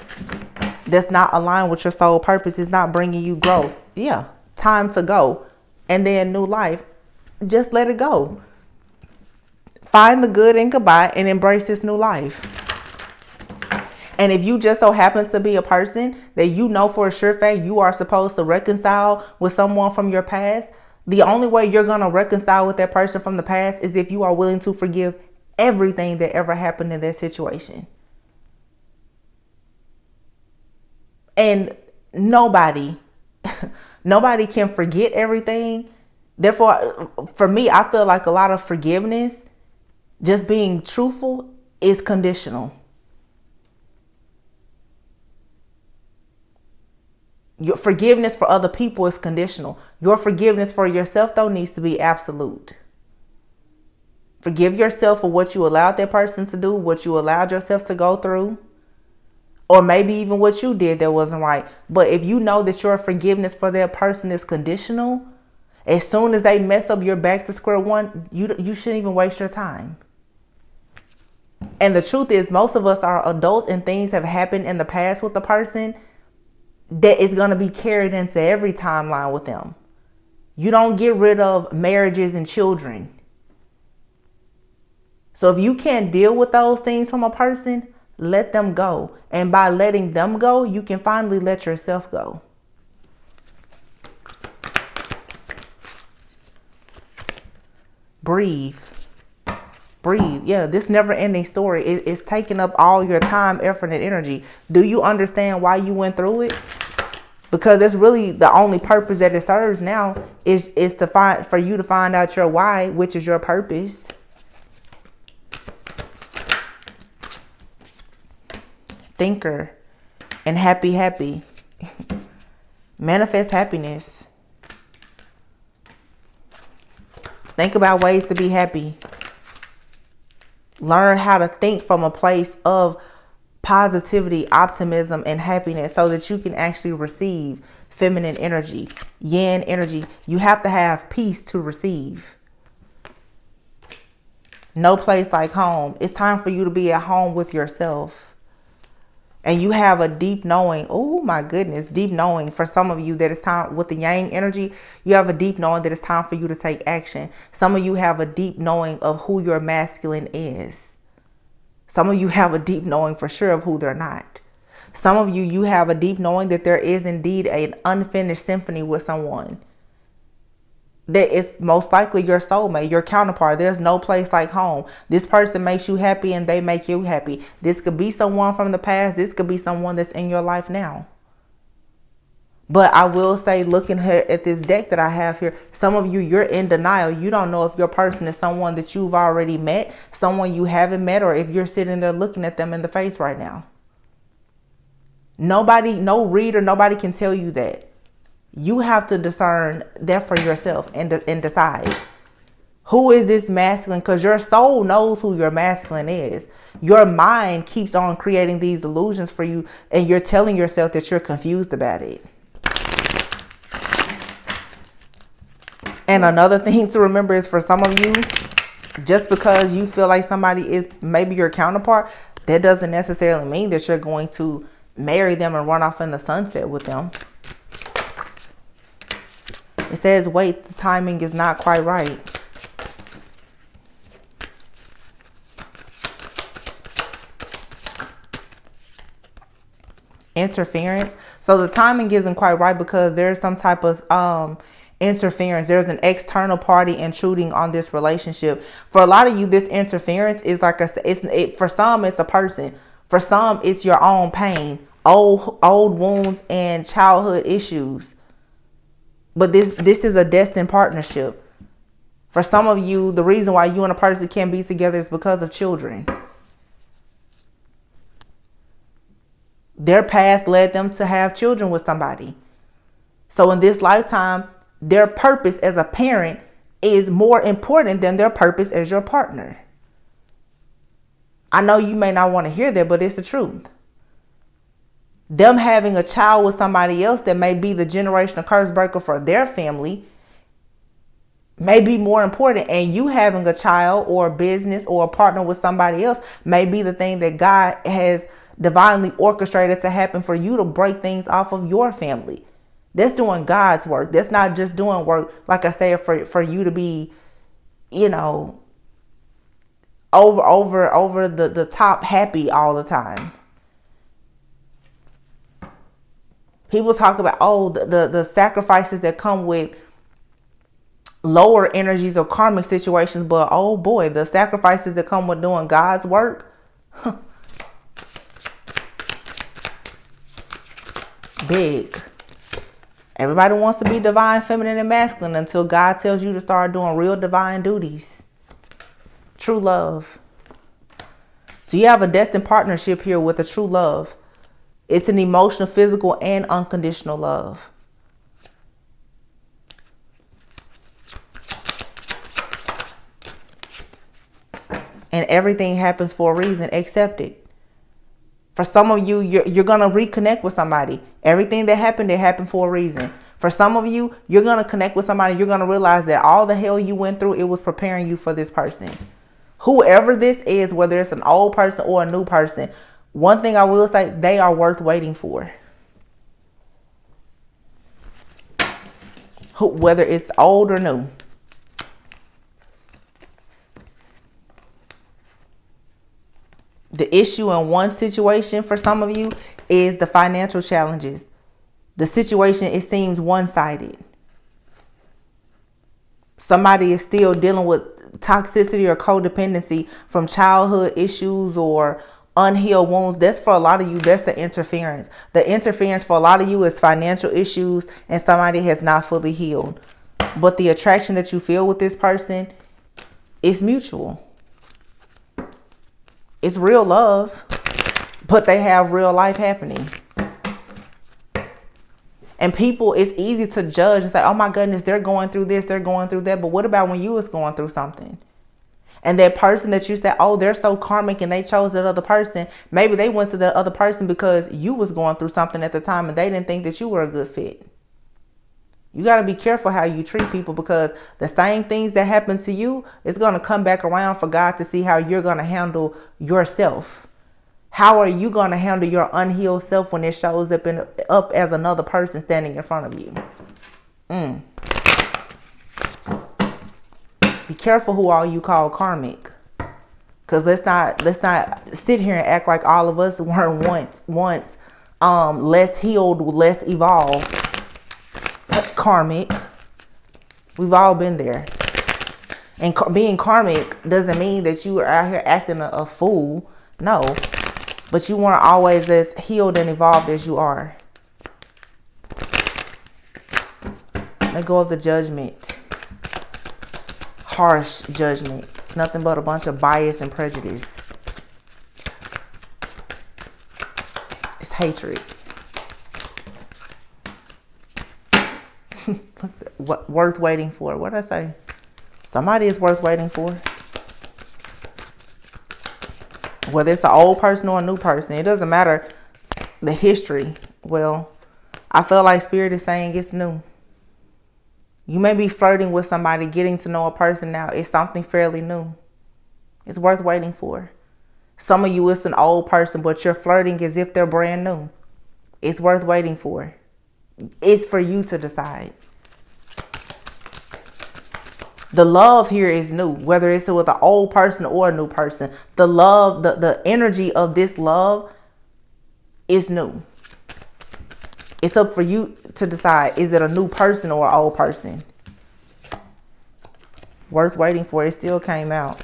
that's not aligned with your soul purpose. It's not bringing you growth. Yeah, time to go. And then new life. Just let it go. Find the good in goodbye and embrace this new life. And if you just so happen to be a person that you know for a sure fact you are supposed to reconcile with someone from your past, the only way you're going to reconcile with that person from the past is if you are willing to forgive everything that ever happened in that situation. And nobody can forget everything. Therefore, for me, I feel like a lot of forgiveness, just being truthful, is conditional. Your forgiveness for other people is conditional. Your forgiveness for yourself, though, needs to be absolute. Forgive yourself for what you allowed that person to do, what you allowed yourself to go through. Or maybe even what you did that wasn't right. But if you know that your forgiveness for that person is conditional, as soon as they mess up, you're back to square one. You shouldn't even waste your time. And the truth is, most of us are adults and things have happened in the past with the person that is going to be carried into every timeline with them. You don't get rid of marriages and children. So if you can't deal with those things from a person, let them go. And by letting them go, you can finally let yourself go. Breathe. Breathe. Yeah, this never ending story is taking up all your time, effort, and energy. Do you understand why you went through it? Because that's really the only purpose that it serves now is for you to find out your why, which is your purpose. Thinker and happy. Manifest happiness. Think about ways to be happy. Learn how to think from a place of positivity, optimism, and happiness so that you can actually receive feminine energy, yin energy. You have to have peace to receive. No place like home. It's time for you to be at home with yourself. And you have a deep knowing. Oh my goodness. Deep knowing for some of you that it's time with the yang energy. You have a deep knowing that it's time for you to take action. Some of you have a deep knowing of who your masculine is. Some of you have a deep knowing for sure of who they're not. Some of you have a deep knowing that there is indeed an unfinished symphony with someone. That is most likely your soulmate, your counterpart. There's no place like home. This person makes you happy and they make you happy. This could be someone from the past. This could be someone that's in your life now. But I will say, looking here at this deck that I have here, some of you, you're in denial. You don't know if your person is someone that you've already met, someone you haven't met, or if you're sitting there looking at them in the face right now. Nobody, no reader, nobody can tell you that. You have to discern that for yourself and decide. Who is this masculine? Because your soul knows who your masculine is. Your mind keeps on creating these illusions for you, and you're telling yourself that you're confused about it. And another thing to remember is, for some of you, just because you feel like somebody is maybe your counterpart, that doesn't necessarily mean that you're going to marry them and run off in the sunset with them. It says, wait, the timing is not quite right. Interference. So the timing isn't quite right because there's some type of interference. There's an external party intruding on this relationship. For a lot of you, this interference is like for some it's a person. For some it's your own pain, old wounds and childhood issues. But this is a destined partnership. For some of you, the reason why you and a person can't be together is because of children. Their path led them to have children with somebody. So in this lifetime, their purpose as a parent is more important than their purpose as your partner. I know you may not want to hear that, but it's the truth. Them having a child with somebody else that may be the generational curse breaker for their family may be more important. And you having a child or a business or a partner with somebody else may be the thing that God has divinely orchestrated to happen for you to break things off of your family. That's doing God's work. That's not just doing work, like I said, for you to be, over the top happy all the time. People talk about, the sacrifices that come with lower energies or karmic situations. But oh boy, the sacrifices that come with doing God's work. Big. Everybody wants to be divine, feminine, and masculine until God tells you to start doing real divine duties. True love. So you have a destined partnership here with a true love. It's an emotional, physical, and unconditional love. And everything happens for a reason. Accept it. For some of you, you're going to reconnect with somebody. Everything that happened, it happened for a reason. For some of you, you're going to connect with somebody. You're going to realize that all the hell you went through, it was preparing you for this person. Whoever this is, whether it's an old person or a new person, one thing I will say, they are worth waiting for. Whether it's old or new. The issue in one situation for some of you is the financial challenges. The situation, it seems one-sided. Somebody is still dealing with toxicity or codependency from childhood issues or unhealed wounds. That's for a lot of you. That's the interference. The interference for a lot of you is financial issues and somebody has not fully healed. But the attraction that you feel with this person is mutual. It's real love, but they have real life happening. And people, it's easy to judge and say, oh my goodness, they're going through this, they're going through that. But what about when you was going through something? And that person that you said, oh, they're so karmic and they chose that other person. Maybe they went to the other person because you was going through something at the time and they didn't think that you were a good fit. You got to be careful how you treat people, because the same things that happen to you is going to come back around for God to see how you're going to handle yourself. How are you going to handle your unhealed self when it shows up as another person standing in front of you? Be careful who all you call karmic. Because let's not sit here and act like all of us weren't once less healed, less evolved. Karmic. We've all been there. And being karmic doesn't mean that you are out here acting a fool. No. But you weren't always as healed and evolved as you are. Let go of the judgment. Harsh judgment. It's nothing but a bunch of bias and prejudice. It's hatred. What worth waiting for? What did I say? Somebody is worth waiting for. Whether it's an old person or a new person, it doesn't matter the history. Well, I feel like Spirit is saying it's new. You may be flirting with somebody, getting to know a person now. It's something fairly new. It's worth waiting for. Some of you, it's an old person, but you're flirting as if they're brand new. It's worth waiting for. It's for you to decide. The love here is new, whether it's with an old person or a new person. The love, the energy of this love is new. It's up for you to decide, is it a new person or an old person? Worth waiting for. It still came out.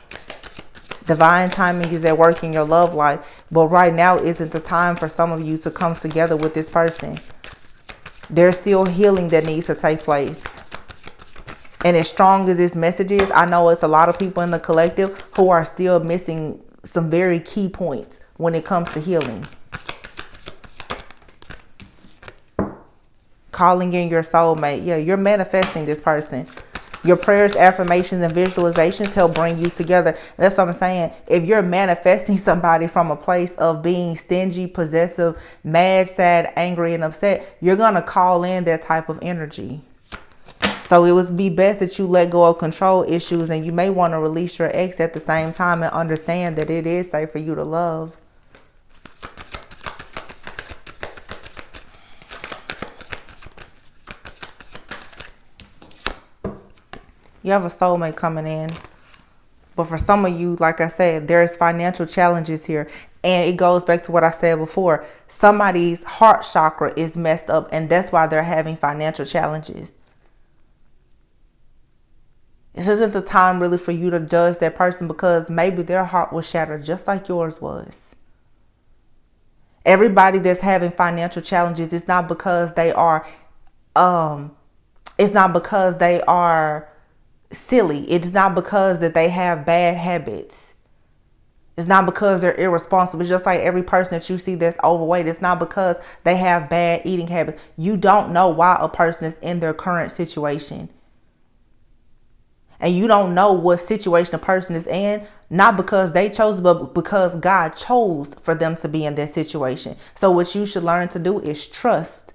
Divine timing is at work in your love life. But right now isn't the time for some of you to come together with this person. There's still healing that needs to take place. And as strong as this message is, I know it's a lot of people in the collective who are still missing some very key points when it comes to healing. Calling in your soulmate. Yeah, you're manifesting this person. Your prayers, affirmations, and visualizations help bring you together. And that's what I'm saying. If you're manifesting somebody from a place of being stingy, possessive, mad, sad, angry, and upset, you're going to call in that type of energy. So it would be best that you let go of control issues, and you may want to release your ex at the same time and understand that it is safe for you to love. You have a soulmate coming in. But for some of you, like I said, there's financial challenges here. And it goes back to what I said before. Somebody's heart chakra is messed up, and that's why they're having financial challenges. This isn't the time really for you to judge that person, because maybe their heart was shattered just like yours was. Everybody that's having financial challenges, it's not because they are silly. It's not because that they have bad habits. It's not because they're irresponsible. It's just like every person that you see that's overweight. It's not because they have bad eating habits. You don't know why a person is in their current situation. And you don't know what situation a person is in, not because they chose, but because God chose for them to be in that situation. So what you should learn to do is trust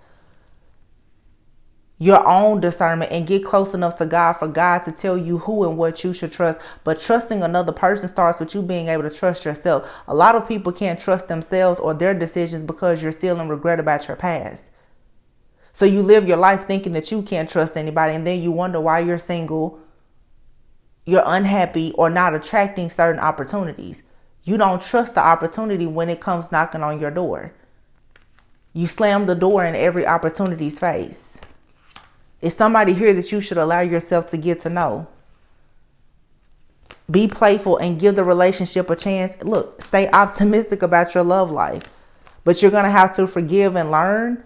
your own discernment and get close enough to God for God to tell you who and what you should trust. But trusting another person starts with you being able to trust yourself. A lot of people can't trust themselves or their decisions because you're still in regret about your past. So you live your life thinking that you can't trust anybody, and then you wonder why you're single, you're unhappy, or not attracting certain opportunities. You don't trust the opportunity when it comes knocking on your door. You slam the door in every opportunity's face. It's somebody here that you should allow yourself to get to know. Be playful and give the relationship a chance. Look, stay optimistic about your love life. But you're going to have to forgive and learn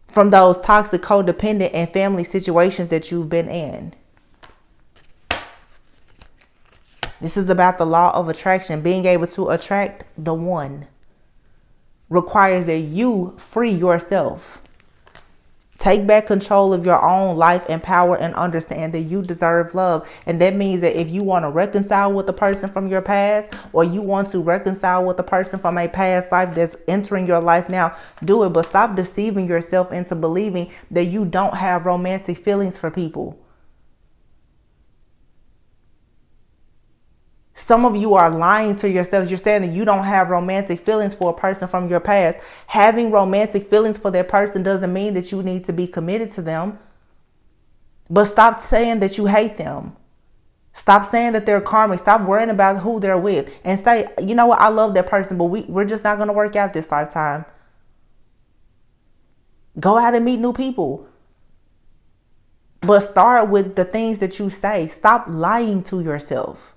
from those toxic, codependent, and family situations that you've been in. This is about the law of attraction. Being able to attract the one requires that you free yourself. Take back control of your own life and power, and understand that you deserve love. And that means that if you want to reconcile with a person from your past, or you want to reconcile with a person from a past life that's entering your life now, do it. But stop deceiving yourself into believing that you don't have romantic feelings for people. Some of you are lying to yourselves. You're saying that you don't have romantic feelings for a person from your past. Having romantic feelings for that person doesn't mean that you need to be committed to them. But stop saying that you hate them. Stop saying that they're karmic. Stop worrying about who they're with. And say, you know what, I love that person, but we're just not going to work out this lifetime. Go out and meet new people. But start with the things that you say. Stop lying to yourself.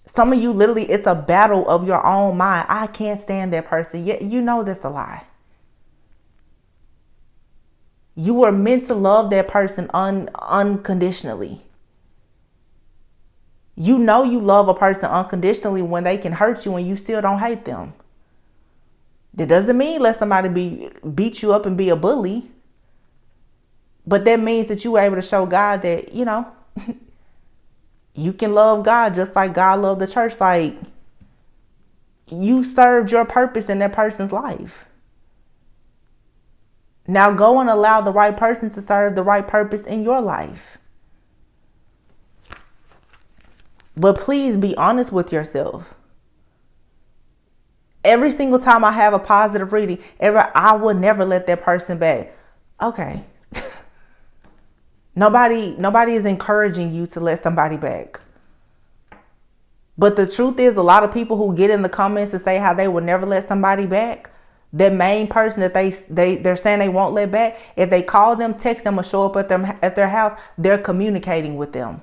Some of you, literally, it's a battle of your own mind. I can't stand that person. Yet you know that's a lie. You were meant to love that person unconditionally. You know you love a person unconditionally when they can hurt you and you still don't hate them. That doesn't mean let somebody beat you up and be a bully. But that means that you were able to show God that, you can love God just like God loved the church. Like, you served your purpose in that person's life. Now go and allow the right person to serve the right purpose in your life. But please be honest with yourself. Every single time I have a positive reading, I would never let that person back. Okay. Nobody is encouraging you to let somebody back. But the truth is, a lot of people who get in the comments and say how they would never let somebody back, the main person that they're saying they won't let back, if they call them, text them, or show up at their house, they're communicating with them.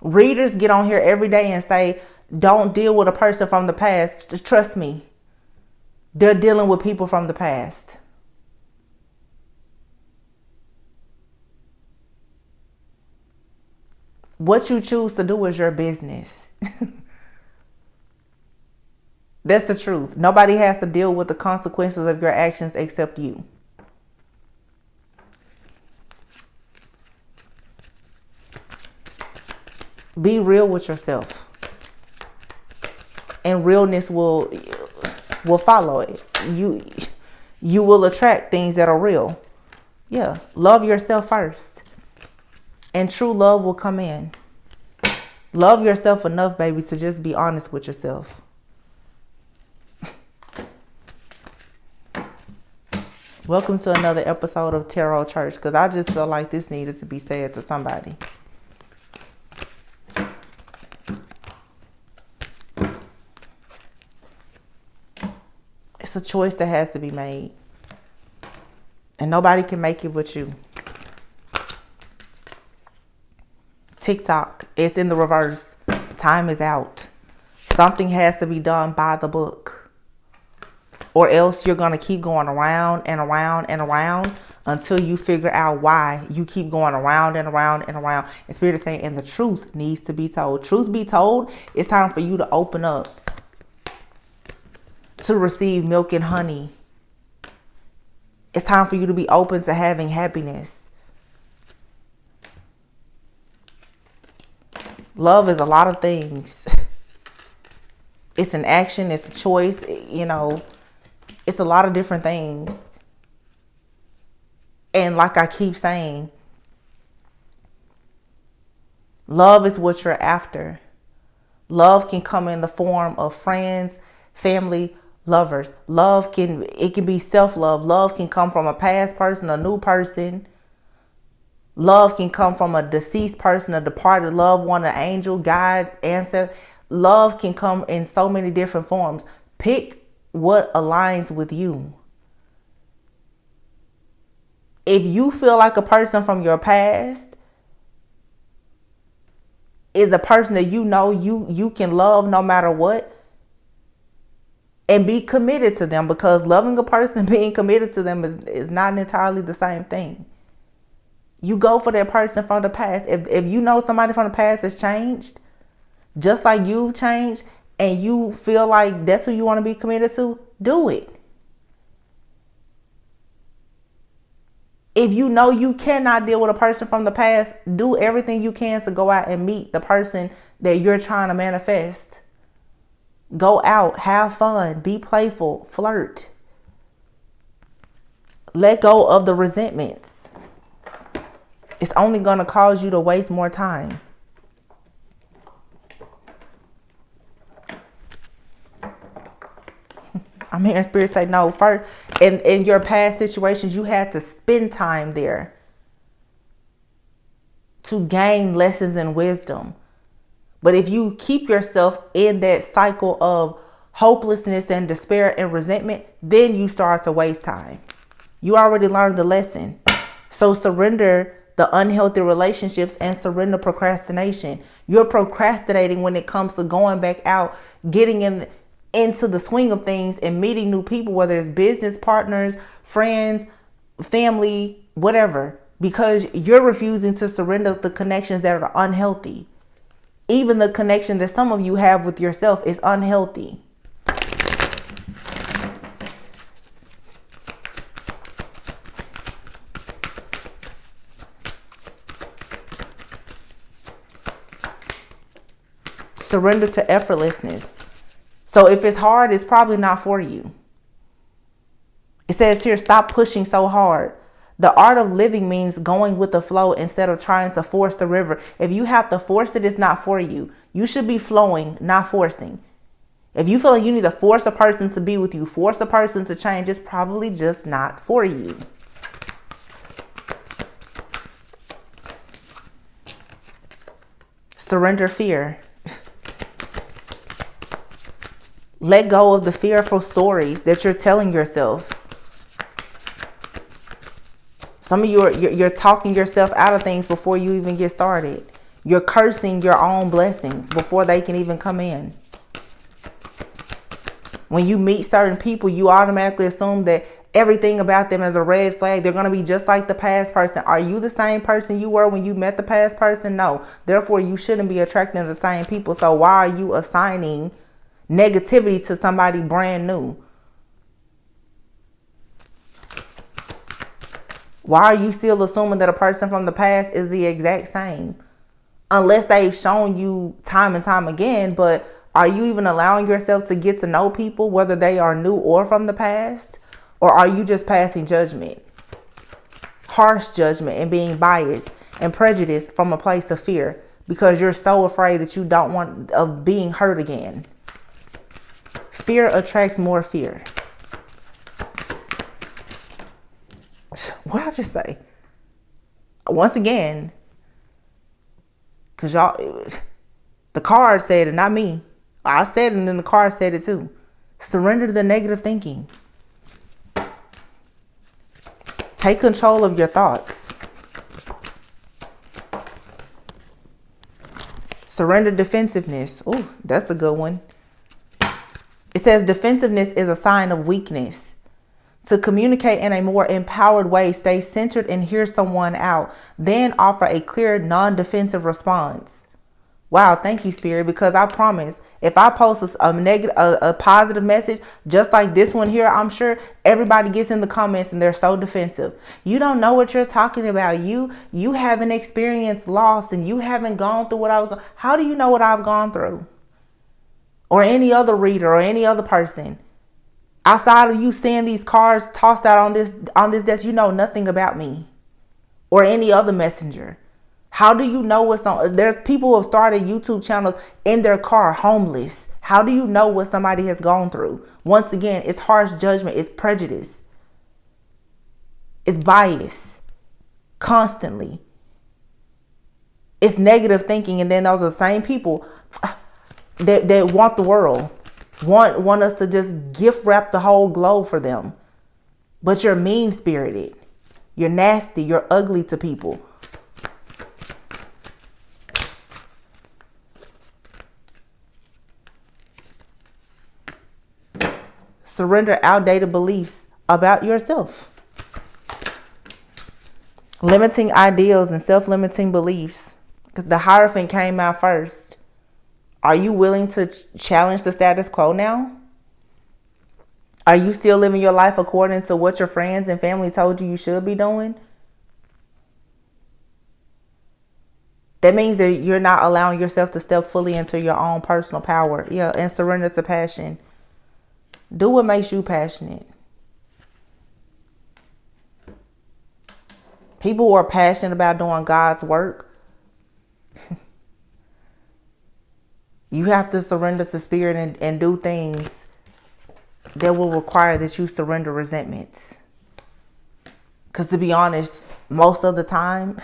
Readers get on here every day and say, don't deal with a person from the past. Trust me. They're dealing with people from the past. What you choose to do is your business. That's the truth. Nobody has to deal with the consequences of your actions except you. Be real with yourself. And realness will follow it. You will attract things that are real. Yeah. Love yourself first. And true love will come in. Love yourself enough, baby, to just be honest with yourself. Welcome to another episode of Tarot Church, because I just felt like this needed to be said to somebody. It's a choice that has to be made. And nobody can make it but you. TikTok, it's in the reverse. Time is out. Something has to be done by the book. Or else you're going to keep going around and around and around until you figure out why you keep going around and around and around. And Spirit is saying, and the truth needs to be told. Truth be told, it's time for you to open up to receive milk and honey. It's time for you to be open to having happiness. Love is a lot of things. It's an action. It's a choice. It's a lot of different things. And like I keep saying, love is what you're after. Love can come in the form of friends, family, lovers. It can be self-love. Love can come from a past person, a new person. Love can come from a deceased person, a departed loved one, an angel, God, ancestor. Love can come in so many different forms. Pick what aligns with you. If you feel like a person from your past is a person that you can love no matter what, and be committed to them, because loving a person and being committed to them is not entirely the same thing. You go for that person from the past. If you know somebody from the past has changed, just like you've changed, and you feel like that's who you want to be committed to, do it. If you know you cannot deal with a person from the past, do everything you can to go out and meet the person that you're trying to manifest. Go out, have fun, be playful, flirt. Let go of the resentments. It's only going to cause you to waste more time. I'm hearing Spirit say, no, first, in your past situations, you had to spend time there to gain lessons and wisdom. But if you keep yourself in that cycle of hopelessness and despair and resentment, then you start to waste time. You already learned the lesson. So surrender the unhealthy relationships and surrender procrastination. You're procrastinating when it comes to going back out, getting in into the swing of things and meeting new people, whether it's business partners, friends, family, whatever, because you're refusing to surrender the connections that are unhealthy. Even the connection that some of you have with yourself is unhealthy. Surrender to effortlessness. So if it's hard, it's probably not for you. It says here, stop pushing so hard. The art of living means going with the flow instead of trying to force the river. If you have to force it, it's not for you. You should be flowing, not forcing. If you feel like you need to force a person to be with you, force a person to change, it's probably just not for you. Surrender fear. Let go of the fearful stories that you're telling yourself. Some of you you're talking yourself out of things before you even get started. You're cursing your own blessings before they can even come in. When you meet certain people, you automatically assume that everything about them is a red flag. They're going to be just like the past person. Are you the same person you were when you met the past person? No. Therefore, you shouldn't be attracting the same people. So why are you assigning negativity to somebody brand new? Why are you still assuming that a person from the past is the exact same? Unless they've shown you time and time again. But are you even allowing yourself to get to know people, whether they are new or from the past? Or are you just passing judgment? Harsh judgment and being biased and prejudiced from a place of fear because you're so afraid that you don't want of being hurt again. Fear attracts more fear. What did I just say? Once again, because y'all, the card said it, not me. I said it and then the card said it too. Surrender to the negative thinking. Take control of your thoughts. Surrender defensiveness. Oh, that's a good one. It says defensiveness is a sign of weakness. To communicate in a more empowered way, stay centered and hear someone out. Then offer a clear, non-defensive response. Wow, thank you, Spirit, because I promise if I post a positive message just like this one here, I'm sure everybody gets in the comments and they're so defensive. You don't know what you're talking about. You haven't experienced loss and you haven't gone through what I was. How do you know what I've gone through? Or any other reader or any other person. Outside of you seeing these cards tossed out on this desk, you know nothing about me or any other messenger. How do you know what's on? There's people who have started YouTube channels in their car, homeless. How do you know what somebody has gone through? Once again, it's harsh judgment. It's prejudice. It's bias. Constantly. It's negative thinking. And then those are the same people that want the world. Want us to just gift wrap the whole globe for them. But you're mean-spirited. You're nasty. You're ugly to people. Surrender outdated beliefs about yourself. Limiting ideals and self-limiting beliefs. Because the Hierophant came out first. Are you willing to challenge the status quo now? Are you still living your life according to what your friends and family told you should be doing? That means that you're not allowing yourself to step fully into your own personal power. Yeah, and surrender to passion. Do what makes you passionate. People who are passionate about doing God's work, you have to surrender to spirit and do things that will require that you surrender resentment. Because to be honest, most of the time,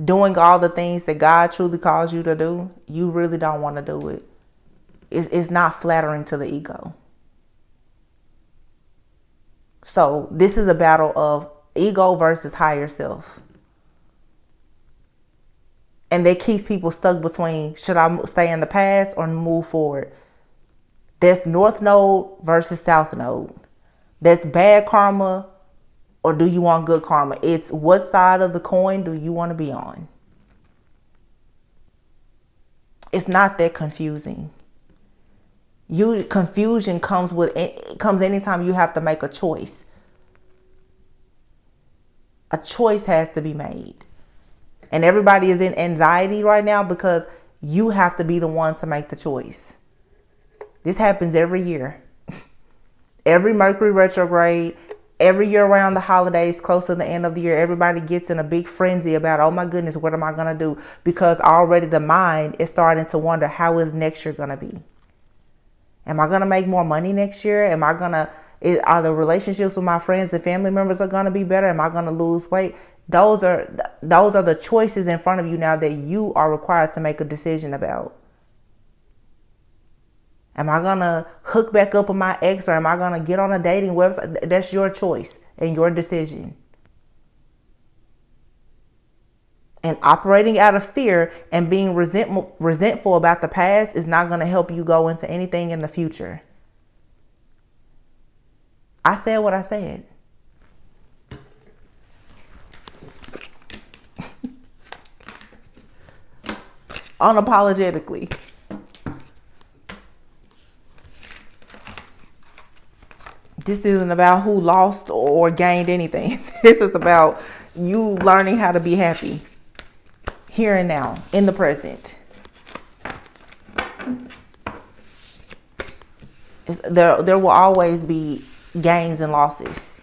doing all the things that God truly calls you to do, you really don't want to do it. It's not flattering to the ego. So this is a battle of ego versus higher self. And that keeps people stuck between, should I stay in the past or move forward? That's North Node versus South Node. That's bad karma, or do you want good karma? It's what side of the coin do you want to be on? It's not that confusing. Confusion comes anytime you have to make a choice. A choice has to be made. And everybody is in anxiety right now because you have to be the one to make the choice. This happens every year. Every Mercury retrograde, every year around the holidays, close to the end of the year, everybody gets in a big frenzy about, oh my goodness, what am I going to do? Because already the mind is starting to wonder, how is next year going to be? Am I going to make more money next year? Are the relationships with my friends and family members are going to be better? Am I going to lose weight? Those are the choices in front of you now that you are required to make a decision about. Am I going to hook back up with my ex, or am I going to get on a dating website? That's your choice and your decision. And operating out of fear and being resentful about the past is not going to help you go into anything in the future. I said what I said. Unapologetically. This isn't about who lost or gained anything. This is about you learning how to be happy here and now, in the present. There will always be gains and losses.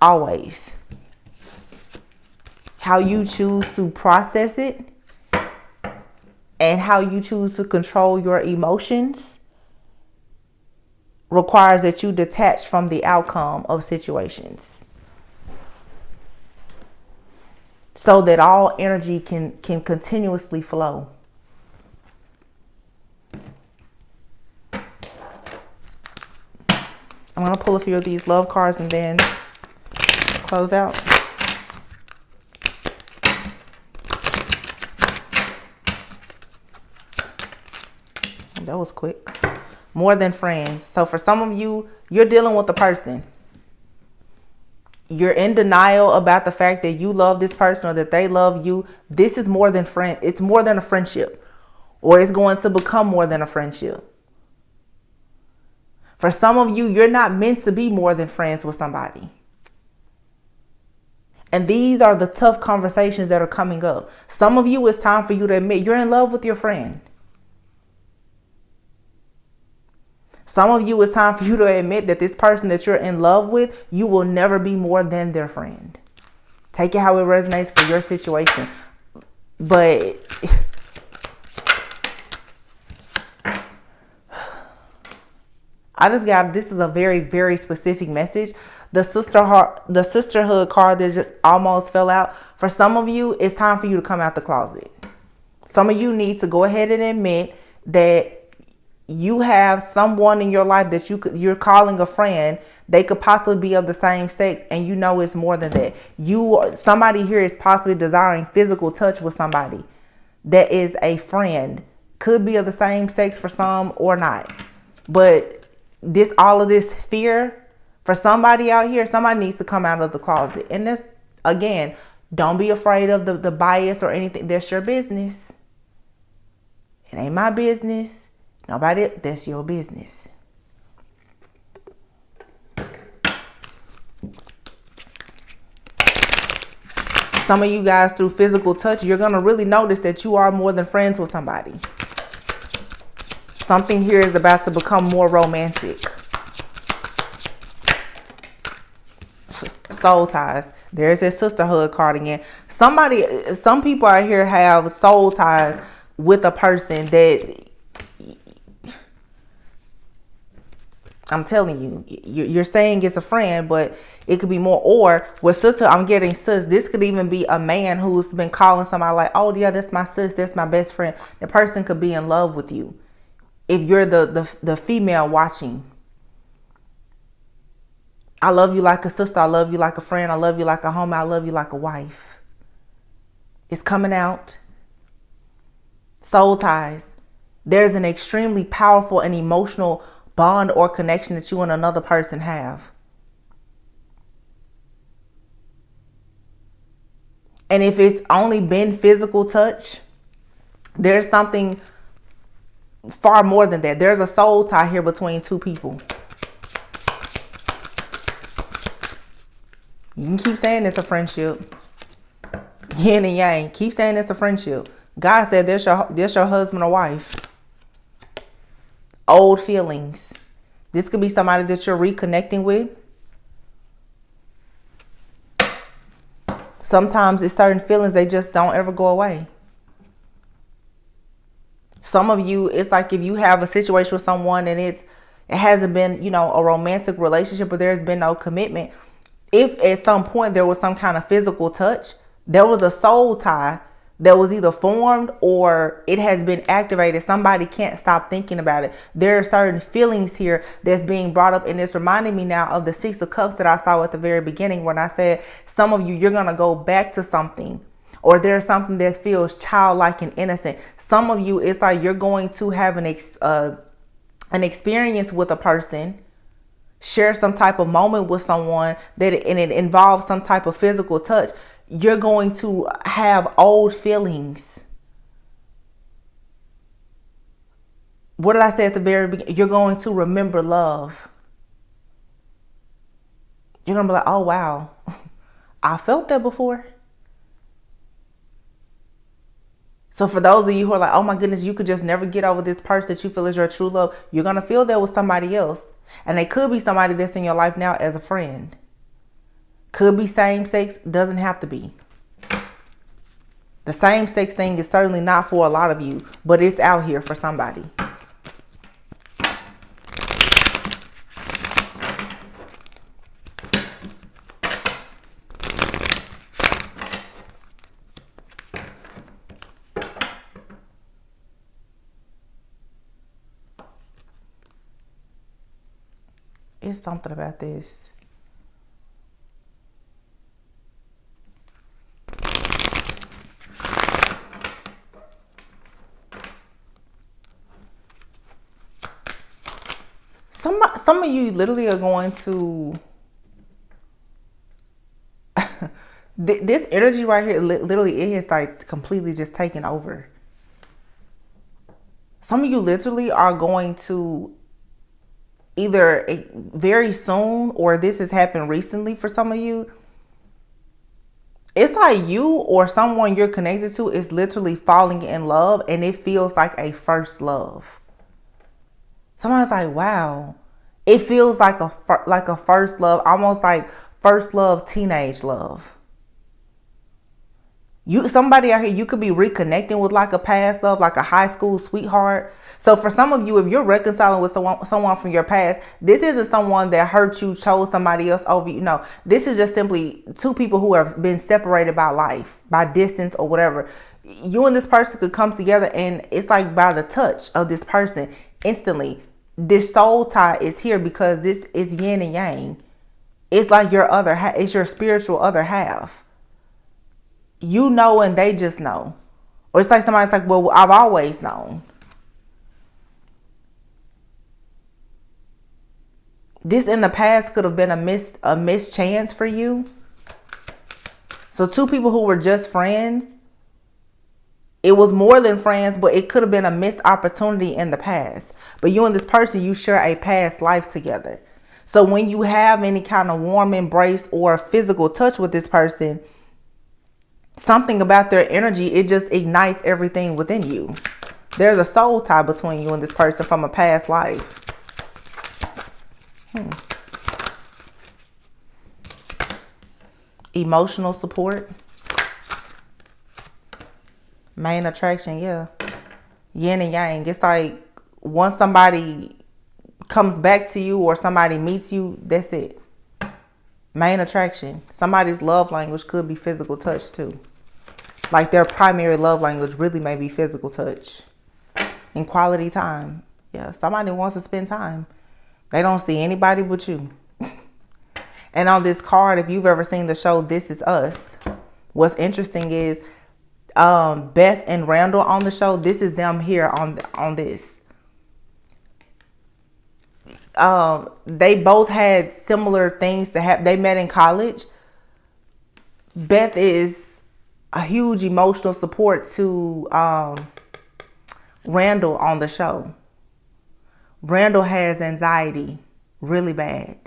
Always. How you choose to process it and how you choose to control your emotions requires that you detach from the outcome of situations, so that all energy can continuously flow. I'm going to pull a few of these love cards and then close out. That was quick. More than friends. So for some of you, you're dealing with a person. You're in denial about the fact that you love this person or that they love you. This is more than friend. It's more than a friendship, or it's going to become more than a friendship. For some of you, you're not meant to be more than friends with somebody. And these are the tough conversations that are coming up. Some of you, it's time for you to admit you're in love with your friend. Some of you, it's time for you to admit that this person that you're in love with, you will never be more than their friend. Take it how it resonates for your situation. But this is a very, very specific message. The sisterhood card that just almost fell out. For some of you, it's time for you to come out the closet. Some of you need to go ahead and admit that you have someone in your life that you're calling a friend. They could possibly be of the same sex, and you know it's more than that. Somebody here is possibly desiring physical touch with somebody that is a friend. Could be of the same sex for some or not. But all of this fear for somebody out here, somebody needs to come out of the closet. And this, again, don't be afraid of the bias or anything. That's your business. It ain't my business. Nobody, that's your business. Some of you guys, through physical touch, you're going to really notice that you are more than friends with somebody. Something here is about to become more romantic. Soul ties. There's a sisterhood card again. Some people out here have soul ties with a person that, I'm telling you, you're saying it's a friend, but it could be more. Or with sister, I'm getting sis. This could even be a man who's been calling somebody like, oh yeah, that's my sis, that's my best friend. The person could be in love with you. If you're the female watching. I love you like a sister. I love you like a friend. I love you like a homie. I love you like a wife. It's coming out. Soul ties. There's an extremely powerful and emotional bond or connection that you and another person have. And if it's only been physical touch, there's something far more than that. There's a soul tie here between two people. You can keep saying it's a friendship. Yin and yang. Keep saying it's a friendship. God said this your husband or wife. Old feelings. This could be somebody that you're reconnecting with. Sometimes it's certain feelings, they just don't ever go away. Some of you, it's like if you have a situation with someone and it hasn't been, a romantic relationship, or there's been no commitment. If at some point there was some kind of physical touch, there was a soul tie that was either formed or it has been activated. Somebody can't stop thinking about it. There are certain feelings here that's being brought up, and it's reminding me now of the Six of Cups that I saw at the very beginning when I said some of you, you're going to go back to something, or there's something that feels childlike and innocent. Some of you, it's like you're going to have an experience with a person, share some type of moment with someone and it involves some type of physical touch. You're going to have old feelings. What did I say at the very beginning? You're going to remember love. You're going to be like, oh, wow, I felt that before. So for those of you who are like, oh my goodness, you could just never get over this person that you feel is your true love, you're going to feel that with somebody else. And they could be somebody that's in your life now as a friend. Could be same sex, doesn't have to be. The same sex thing is certainly not for a lot of you, but it's out here for somebody. It's something about this. Some of you literally are going to this energy right here, literally it has like completely just taken over. Some of you literally are going to either very soon, or this has happened recently for some of you. It's like you or someone you're connected to is literally falling in love, and it feels like a first love. Somebody's like, wow, it feels like a first love, almost like first love, teenage love. Somebody out here, you could be reconnecting with like a past love, like a high school sweetheart. So for some of you, if you're reconciling with someone from your past, this isn't someone that hurt you, chose somebody else over you. No, this is just simply two people who have been separated by life, by distance or whatever. You and this person could come together, and it's like by the touch of this person, instantly, this soul tie is here because this is yin and yang. It's like your other half, it's your spiritual other half. You know, and they just know. Or it's like somebody's like, well, I've always known. This in the past could have been a mischance for you. So two people who were just friends, it was more than friends, but it could have been a missed opportunity in the past. But you and this person, you share a past life together. So when you have any kind of warm embrace or physical touch with this person, something about their energy, it just ignites everything within you. There's a soul tie between you and this person from a past life. Emotional support. Main attraction, yeah. Yin and yang. It's like once somebody comes back to you or somebody meets you, that's it. Main attraction. Somebody's love language could be physical touch too. Like their primary love language really may be physical touch and quality time. Yeah, somebody wants to spend time. They don't see anybody but you. And on this card, if you've ever seen the show This Is Us, what's interesting is Beth and Randall on the show. This is them here on this. They both had similar things to happen. They met in college. Beth is a huge emotional support to Randall on the show. Randall has anxiety really bad.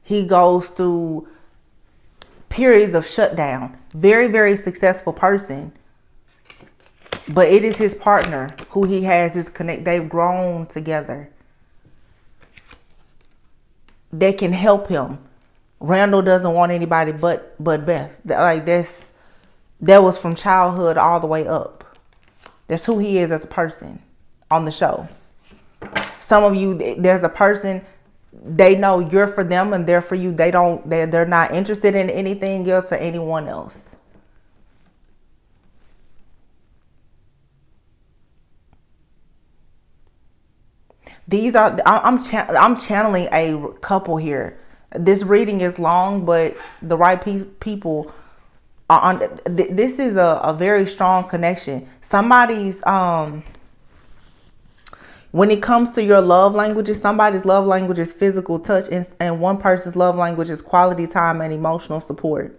He goes through periods of shutdown. Very, very successful person. But it is his partner who he has his connect. They've grown together. They can help him. Randall doesn't want anybody but Beth. Like that was from childhood all the way up. That's who he is as a person on the show. Some of you, there's a person, they know you're for them and they're for you. They're not interested in anything else or anyone else. I'm channeling a couple here. This reading is long, but the right people are on. This is a very strong connection. Somebody's when it comes to your love languages, somebody's love language is physical touch, and one person's love language is quality time and emotional support.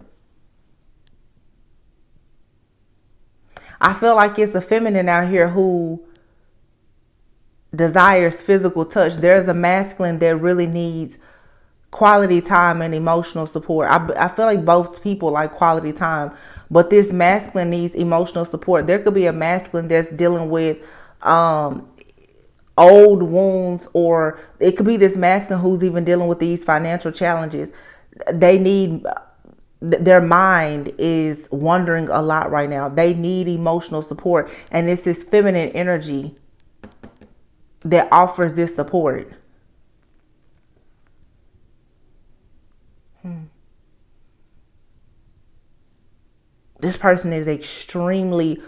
I feel like it's a feminine out here who desires physical touch. There's a masculine that really needs quality time and emotional support. I feel like both people like quality time, but this masculine needs emotional support. There could be a masculine that's dealing with old wounds, or it could be this masculine who's even dealing with these financial challenges. They need, their mind is wandering a lot right now. They need emotional support, and it's this feminine energy that offers this support. This person is extremely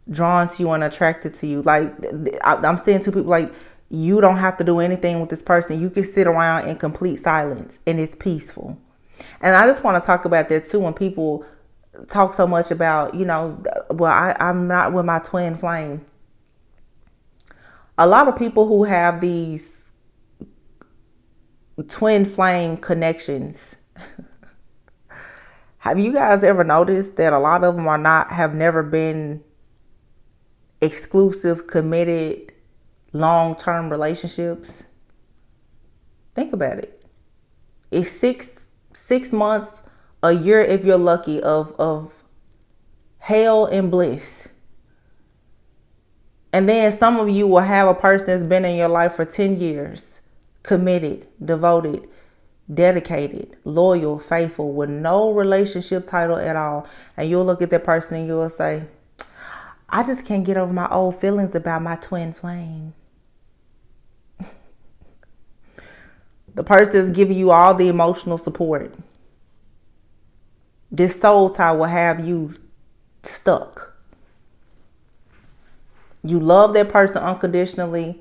drawn to you and attracted to you. Like, I'm saying to people, like, you don't have to do anything with this person. You can sit around in complete silence and it's peaceful. And I just want to talk about that too. When people talk so much about, I'm not with my twin flame. A lot of people who have these twin flame connections, have you guys ever noticed that a lot of them have never been exclusive, committed, long-term relationships? Think about it. It's six months, a year if you're lucky, of hell and bliss. And then some of you will have a person that's been in your life for 10 years, committed, devoted, dedicated, loyal, faithful, with no relationship title at all. And you'll look at that person and you'll say, I just can't get over my old feelings about my twin flame. The person is giving you all the emotional support. This soul tie will have you stuck. You love that person unconditionally,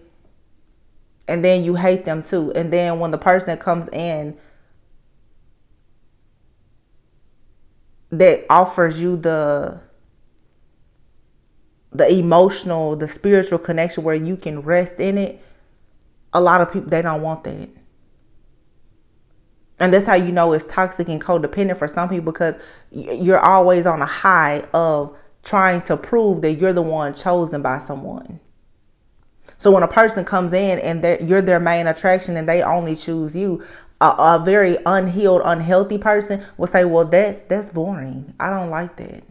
and then you hate them too. And then when the person that comes in that offers you the emotional, the spiritual connection where you can rest in it, a lot of people, they don't want that. And that's how you know it's toxic and codependent for some people, because you're always on a high of trying to prove that you're the one chosen by someone. So when a person comes in and you're their main attraction and they only choose you, a very unhealed, unhealthy person will say, well, that's boring. I don't like that.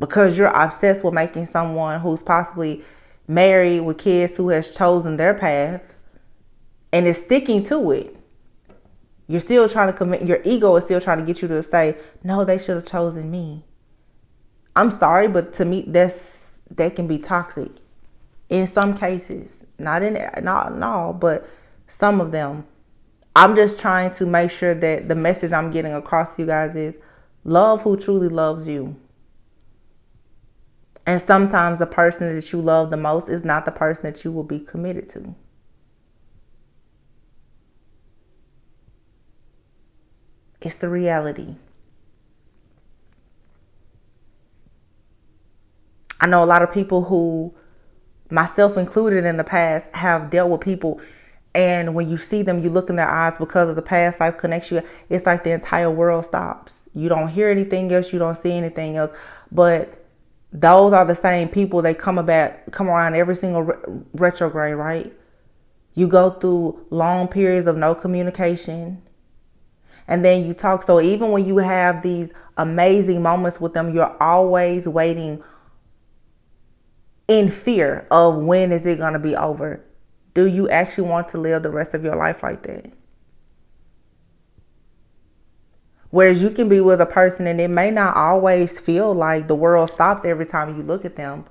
Because you're obsessed with making someone who's possibly married with kids, who has chosen their path and is sticking to it. You're still trying to commit. Your ego is still trying to get you to say, no, they should have chosen me. I'm sorry, but to me, that can be toxic in some cases. Not all, but some of them. I'm just trying to make sure that the message I'm getting across to you guys is love who truly loves you. And sometimes the person that you love the most is not the person that you will be committed to. It's the reality. I know a lot of people who, myself included in the past, have dealt with people, and when you see them, you look in their eyes because of the past life connection. It's like the entire world stops. You don't hear anything else. You don't see anything else. But those are the same people. They come around every single retrograde, right? You go through long periods of no communication, and then you talk. So even when you have these amazing moments with them, you're always waiting in fear of when is it going to be over. Do you actually want to live the rest of your life like that? Whereas you can be with a person and it may not always feel like the world stops every time you look at them.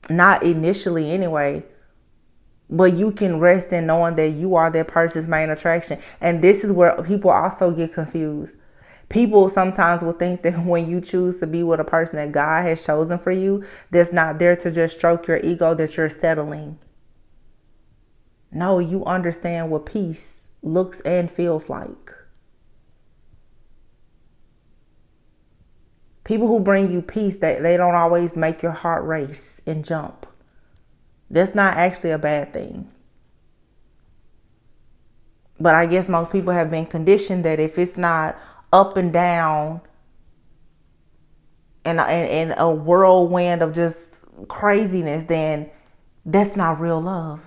Not initially anyway. But you can rest in knowing that you are that person's main attraction. And this is where people also get confused. People sometimes will think that when you choose to be with a person that God has chosen for you, that's not there to just stroke your ego, that you're settling. No, you understand what peace looks and feels like. People who bring you peace, they don't always make your heart race and jump. That's not actually a bad thing. But I guess most people have been conditioned that if it's not up and down and a whirlwind of just craziness, then that's not real love.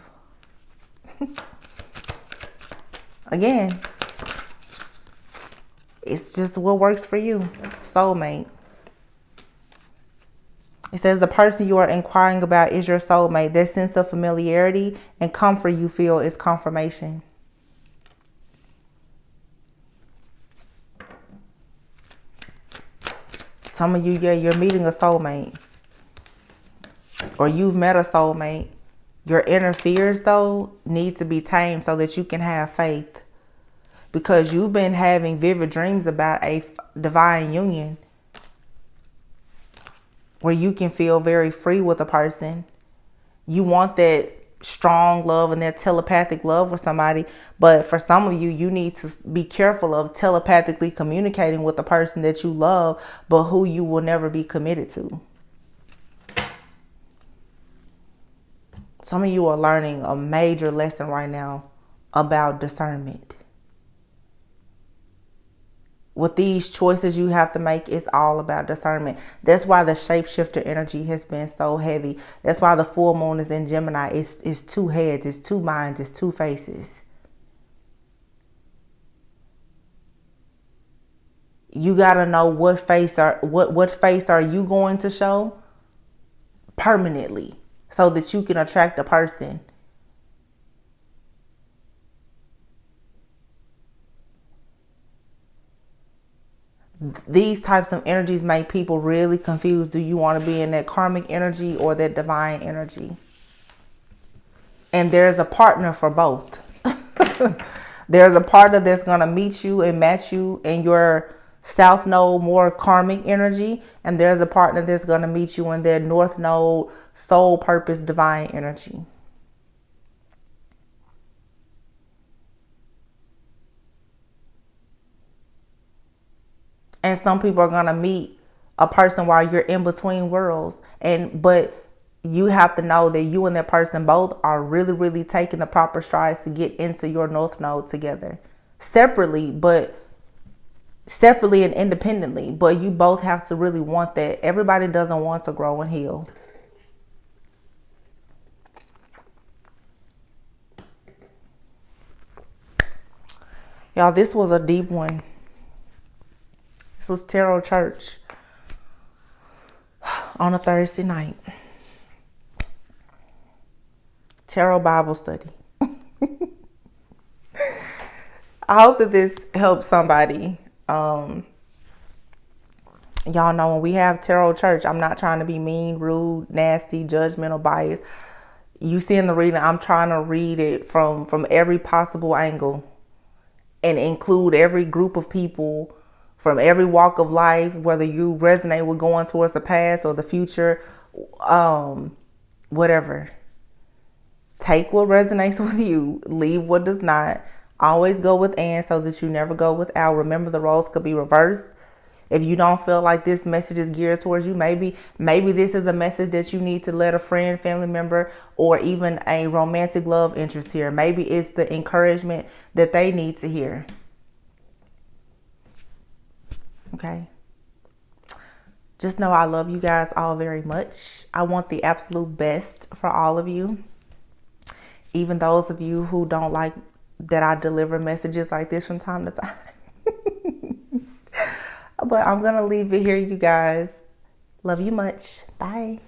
Again, it's just what works for you. Soulmate. It says the person you are inquiring about is your soulmate. That sense of familiarity and comfort you feel is confirmation. Some of you, yeah, you're meeting a soulmate. Or you've met a soulmate. Your inner fears, though, need to be tamed so that you can have faith. Because you've been having vivid dreams about a divine union where you can feel very free with a person. You want that strong love and that telepathic love with somebody. But for some of you, you need to be careful of telepathically communicating with the person that you love, but who you will never be committed to. Some of you are learning a major lesson right now about discernment. With these choices you have to make, it's all about discernment. That's why the shapeshifter energy has been so heavy. That's why the full moon is in Gemini. It's two heads, it's two minds, it's two faces. You gotta know what face are you going to show permanently so that you can attract a person. These types of energies make people really confused. Do you want to be in that karmic energy or that divine energy? And there's a partner for both. There's a partner that's going to meet you and match you in your south node, more karmic energy. And there's a partner that's going to meet you in their north node, soul purpose, divine energy. And some people are going to meet a person while you're in between worlds. But you have to know that you and that person both are really, really taking the proper strides to get into your north node together. Separately and independently. But you both have to really want that. Everybody doesn't want to grow and heal. Y'all, this was a deep one. This was Tarot Church on a Thursday night. Tarot Bible study. I hope that this helps somebody. Y'all know when we have Tarot Church, I'm not trying to be mean, rude, nasty, judgmental, biased. You see in the reading, I'm trying to read it from every possible angle and include every group of people from every walk of life, whether you resonate with going towards the past or the future, whatever. Take what resonates with you, leave what does not. Always go with and so that you never go without. Remember, the roles could be reversed. If you don't feel like this message is geared towards you, maybe this is a message that you need to let a friend, family member, or even a romantic love interest hear. Maybe it's the encouragement that they need to hear. Okay. Just know I love you guys all very much. I want the absolute best for all of you. Even those of you who don't like that I deliver messages like this from time to time. But I'm going to leave it here, you guys. Love you much. Bye.